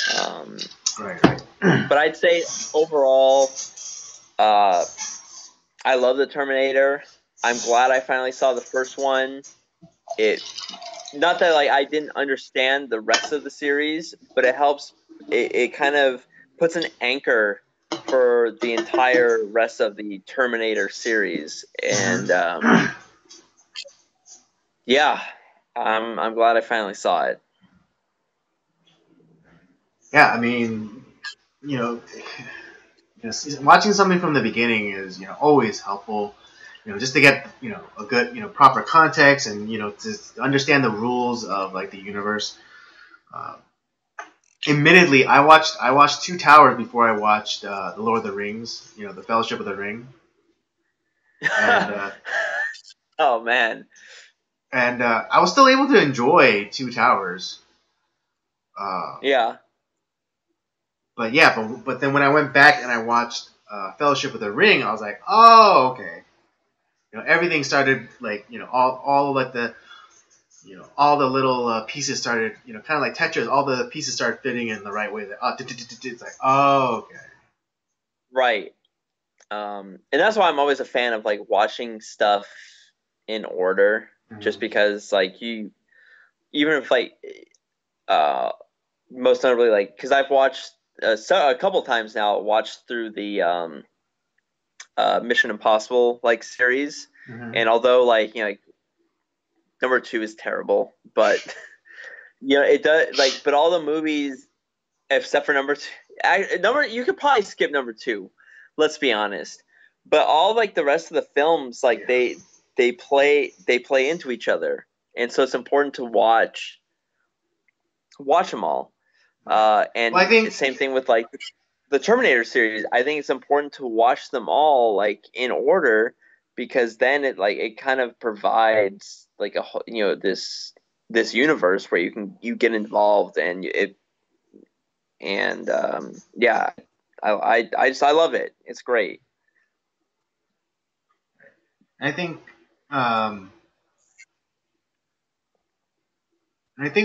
Um, right. but I'd say overall, uh, I love the Terminator. I'm glad I finally saw the first one. It not that like I didn't understand the rest of the series, but it helps. It kind of puts an anchor for the entire rest of the Terminator series, and yeah, I'm glad I finally saw it. Yeah, I mean, you know, watching something from the beginning is always helpful. Just to get a good proper context, and to understand the rules of like the universe. Uh, Admittedly, I watched Two Towers before I watched the Lord of the Rings. The Fellowship of the Ring, and Oh man, I was still able to enjoy Two Towers. Uh, yeah, but yeah, but then when I went back and I watched Fellowship of the Ring, I was like, oh, okay. Everything started like all like the all the little pieces started kind of like Tetris. All the pieces started fitting in the right way. It's like, oh, okay. Right. And that's why I'm always a fan of like watching stuff in order, just because like even if like most notably like because I've watched a couple times now watched through the Mission Impossible like series, and although like like number 2 is terrible, but it does like but all the movies except for number 2, you could probably skip number 2. Let's be honest. But all like the rest of the films, like they play into each other, and so it's important to watch them all. And Well, I think same thing with like the Terminator series. I think it's important to watch them all like in order, because then it kind of provides like a this universe where you get involved and yeah, I love it. It's great. I think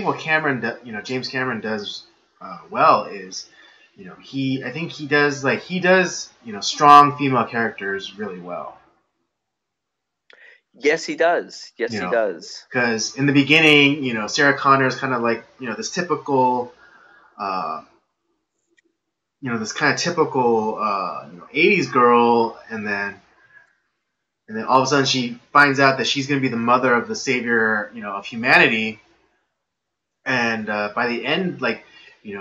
what James Cameron does well is, I think he does strong female characters really well. Yes, he does. Yes, he does. Because in the beginning, Sarah Connor is kind of like this typical, this kind of typical 80s girl, and then all of a sudden she finds out that she's going to be the mother of the savior, of humanity. And by the end, like,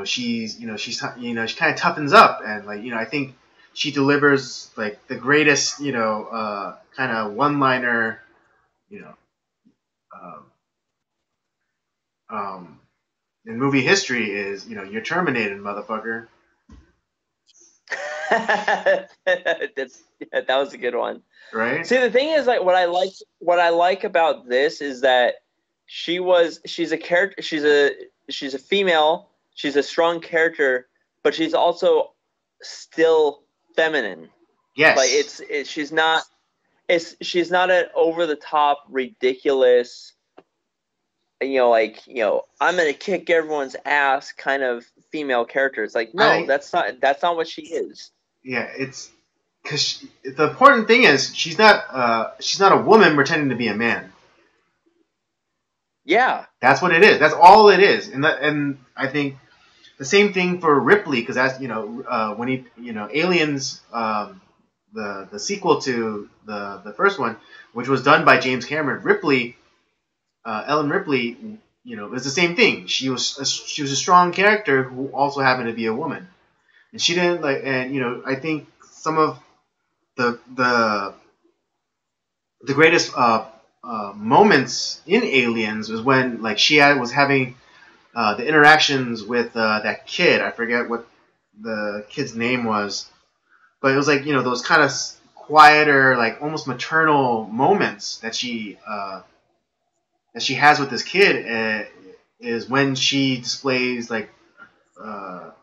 she kind of toughens up, and like, I think she delivers like the greatest, kind of one-liner, um, in movie history is, you're terminated, motherfucker. that was a good one. Right. See, the thing is, like, what I like about this is that she's a character. She's a female. She's a strong character, but she's also still feminine. Yes. Like she's not an over the top ridiculous, I'm gonna kick everyone's ass kind of female character. It's like, no, that's not what she is. Yeah, it's because the important thing is she's not a woman pretending to be a man. Yeah, that's what it is. That's all it is. And I think the same thing for Ripley, because that's when he Aliens, the sequel to the first one, which was done by James Cameron. Ellen Ripley, it's the same thing. She was a strong character who also happened to be a woman, and she didn't I think some of the greatest moments in Aliens was when like she was having the interactions with that kid. I forget what the kid's name was, but it was like those kind of quieter, like almost maternal moments that she has with this kid is when she displays like her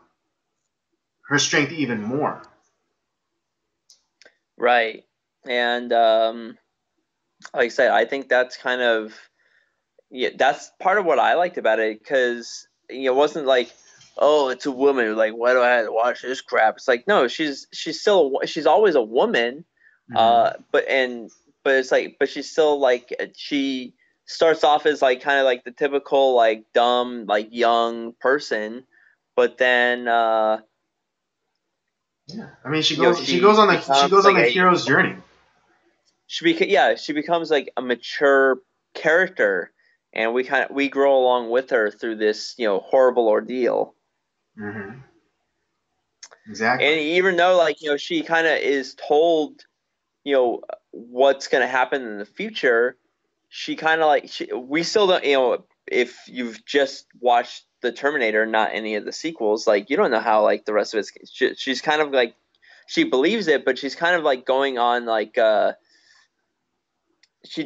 strength even more. Right. And like I said, I think that's kind of that's part of what I liked about it, because it wasn't like, oh, it's a woman, like, why do I have to watch this crap? It's like, no, she's always a woman, but it's like, but she's still like, she starts off as like kind of like the typical like dumb like young person, but then I mean, she goes on the hero's journey. She becomes like a mature character, and we grow along with her through this horrible ordeal. Mm-hmm. Exactly. And even though like she kind of is told what's going to happen in the future, she kind of like we still don't if you've just watched the Terminator, not any of the sequels, like you don't know how like the rest of it. She's kind of like, she believes it, but she's kind of like going on like she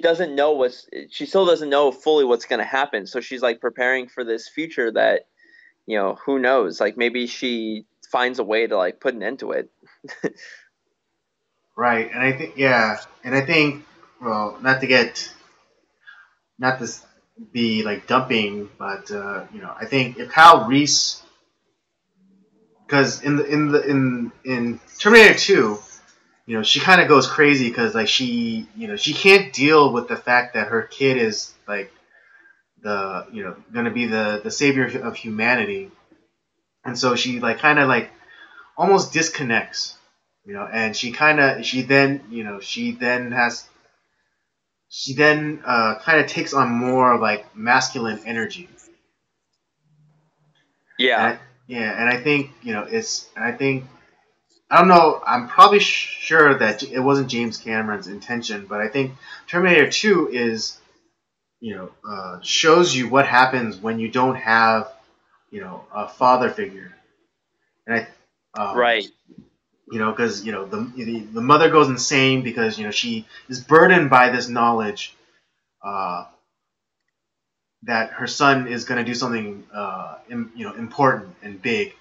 still doesn't know fully what's going to happen. So she's like preparing for this future that, who knows, like maybe she finds a way to like put an end to it. right, and I think yeah, and I think well, not to be like dumping, but I think if Kyle Reese, because in Terminator 2, she kind of goes crazy because like she can't deal with the fact that her kid is like the going to be the savior of humanity, and so she like kind of like almost disconnects, and she then kind of takes on more like masculine energy, and Yeah, and I think I don't know. I'm probably sure that it wasn't James Cameron's intention, but I think Terminator 2 is, shows you what happens when you don't have, a father figure. And right. because the mother goes insane because she is burdened by this knowledge, uh, that her son is going to do something, important and big.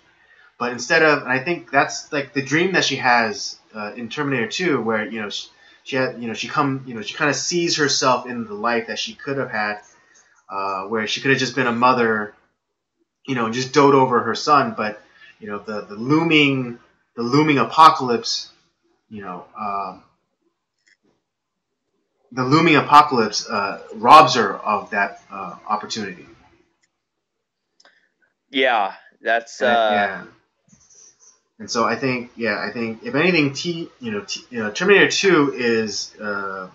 But instead of, and I think that's like the dream that she has in Terminator 2, where she had, she kind of sees herself in the life that she could have had, where she could have just been a mother, and just dote over her son. But the looming apocalypse, you know, um, the looming apocalypse robs her of that opportunity. Yeah, that's Yeah. And so I think if anything, Terminator 2 is a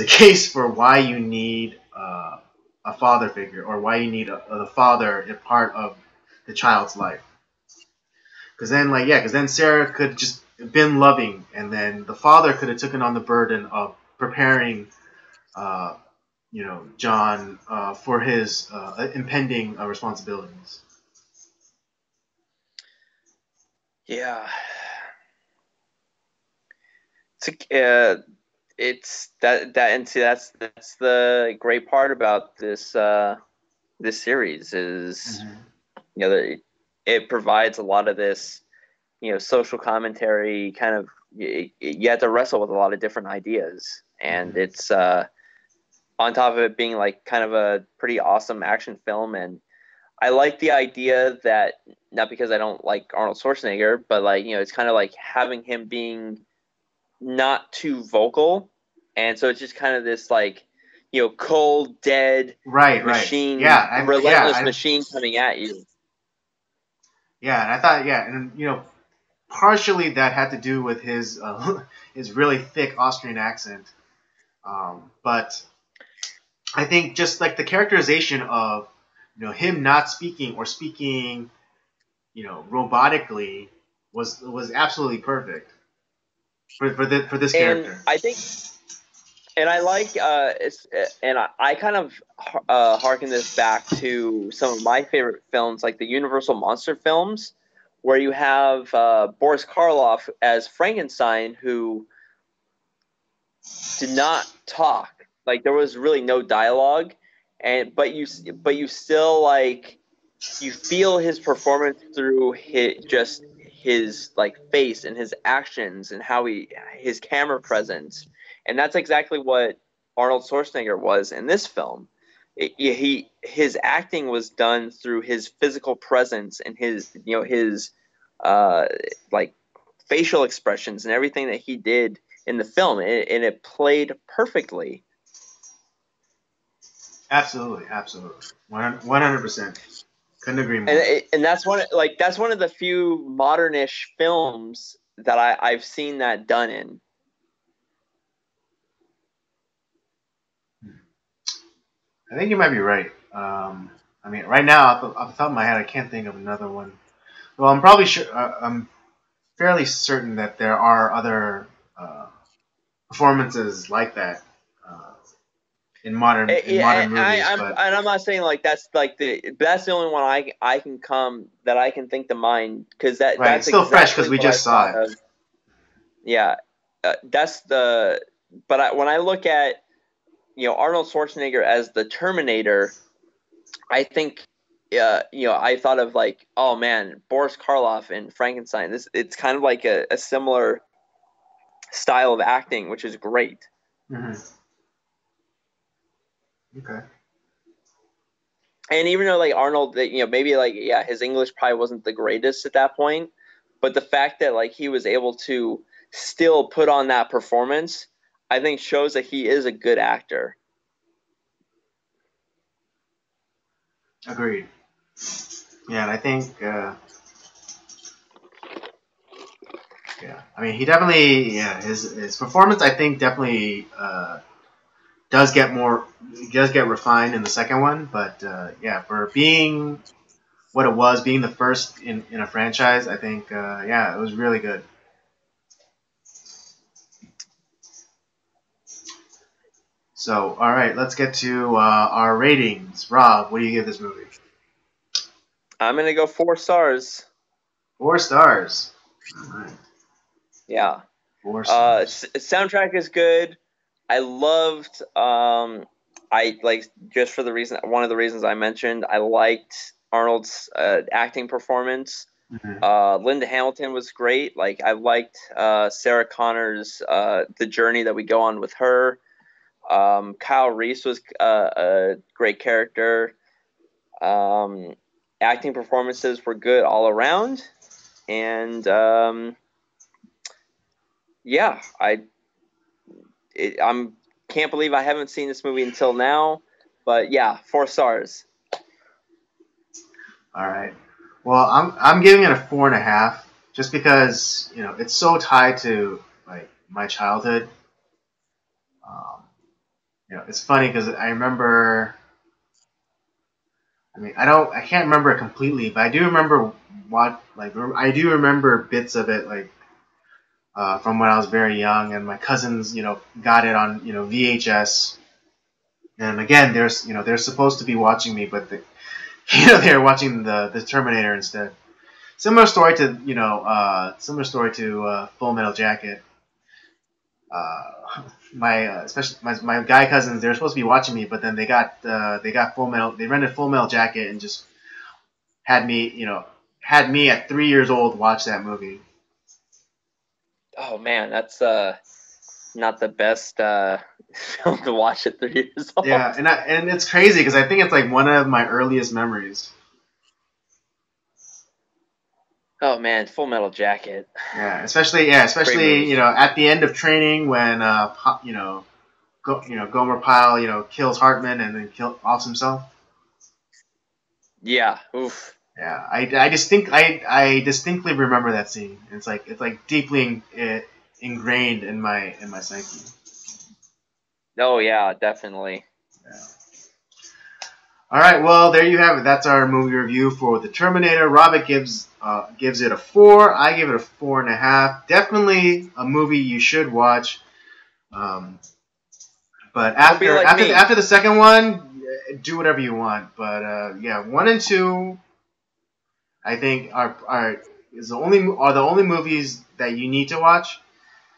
case for why you need a father figure, or why you need the father in part of the child's life. Because then Sarah could just been loving, and then the father could have taken on the burden of preparing, uh, John for his impending responsibilities. yeah. It's that and see that's the great part about this series is Mm-hmm. it provides a lot of this social commentary kind of you have to wrestle with a lot of different ideas, and Mm-hmm. it's on top of it being like kind of a pretty awesome action film. And I like the idea that, not because I don't like Arnold Schwarzenegger, but like it's kind of like having him being not too vocal, and so it's just kind of this like cold dead Right, right. machine, relentless I machine coming at you. yeah, and I thought and partially that had to do with his his really thick Austrian accent. But I think just like the characterization of him not speaking, or speaking robotically, was absolutely perfect for this And character. I think, and I like and I kind of harken this back to some of my favorite films, like the Universal monster films, where you have Boris Karloff as Frankenstein, who did not talk. Like there was really no dialogue, and but you still like you feel his performance through his like face and his actions and how his camera presence, and that's exactly what Arnold Schwarzenegger was in this film. His acting was done through his physical presence and his uh like facial expressions and everything that he did in the film, and it played perfectly. Absolutely, absolutely, 100%. Couldn't agree and more. and that's one of the few modernish films that I've seen that done in. I think you might be right. I mean, right now, off the top of my head, I can't think of another one. Well, I'm probably sure. I'm fairly certain that there are other performances like that uh, in modern movies, but I'm not saying like that's the only one I can come that I can think to mind, because right, that's it's still fresh because exactly we what I just saw thought it. of. Yeah, that's the. But when I look at Arnold Schwarzenegger as the Terminator, I think I thought of like, oh man, Boris Karloff in Frankenstein. It's kind of like a similar style of acting, which is great. Hmm. Okay. And even though like Arnold, maybe like his English probably wasn't the greatest at that point, but the fact that like he was able to still put on that performance, I think shows that he is a good actor. Agreed. Yeah, and I think, yeah, I mean, he definitely, yeah, his performance, I think, definitely does get more, does get refined in the second one. But yeah, for being what it was, being the first in a franchise, I think, yeah, it was really good. So, all right, let's get to our ratings. Rob, what do you give this movie? I'm gonna go 4 stars. 4 stars. All right, Yeah. 4 stars. Soundtrack is good. I loved. I like just for the reason one of the reasons I mentioned. I liked Arnold's acting performance. Mhm. Linda Hamilton was great. Like I liked Sarah Connor's the journey that we go on with her. Kyle Reese was a great character. Um, Acting performances were good all around, and yeah, I'm can't believe I haven't seen this movie until now. But yeah, 4 stars. All right. Well, I'm giving it a 4.5, just because it's so tied to like my childhood. Um, it's funny because I remember. I mean, I can't remember it completely, but I do remember I do remember bits of it, like from when I was very young, and my cousins, got it on, VHS. And again, they're supposed to be watching me, but they're watching the Terminator instead. Similar story to Full Metal Jacket. My especially my guy cousins, they're supposed to be watching me, but then they got they rented Full Metal Jacket and just had me had me at 3 years old watch that movie. Oh man, that's not the best film to watch at 3 years Yeah, old. and it's crazy because I think it's like one of my earliest memories. Oh man, Full Metal Jacket. Great Especially movie. at the end of training when Gomer Pyle kills Hartman and then offs himself. Yeah. Oof. Yeah, I distinctly remember that scene. It's like deeply ingrained in my psyche. Oh yeah, definitely. Yeah. All right, well there you have it. That's our movie review for the Terminator. Robert gives it a 4. I give it a 4.5. Definitely a movie you should watch. Um, but Don't be like me. after the second one, do whatever you want. But yeah, 1 and 2, I think are the only movies that you need to watch.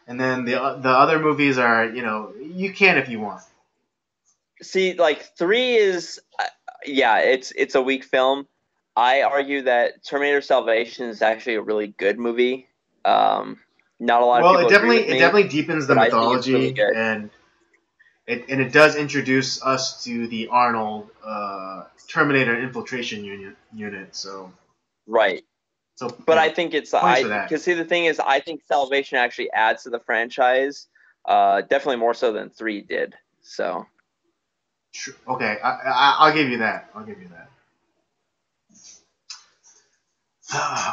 And then the other movies are you can if you want. See, like 3 is yeah, it's a weak film. I argue that Terminator Salvation is actually a really good movie. Um, Not a lot of Well, people agree with it me, definitely deepens the but I think it's really mythology, good. and it does introduce us to the Arnold Terminator infiltration unit. Right. So But I think points I for that. because see the thing is I think Salvation actually adds to the franchise, definitely more so than 3 did. So Okay, I'll give you that. I'll give you that.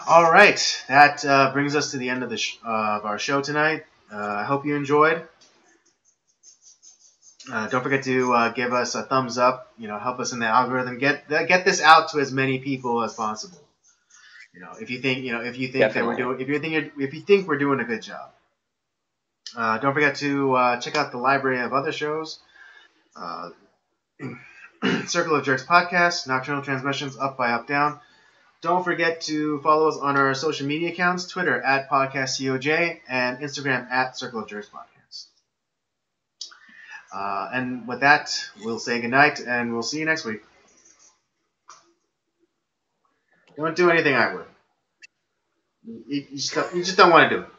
All right, that brings us to the end of of our show tonight. I hope you enjoyed. Don't forget to give us a thumbs up. Help us in the algorithm. Get this out to as many people as possible. If you think that we're definitely. doing, if you think we're doing a good job. Don't forget to check out the library of other shows. Uh, Circle of Jerks podcast, Nocturnal Transmissions, Up by Up Down. Don't forget to follow us on our social media accounts, Twitter at PodcastCOJ and Instagram at Circle of Jerks Podcast. And with that, we'll say goodnight and we'll see you next week. Don't do anything I would. You just don't want to do it.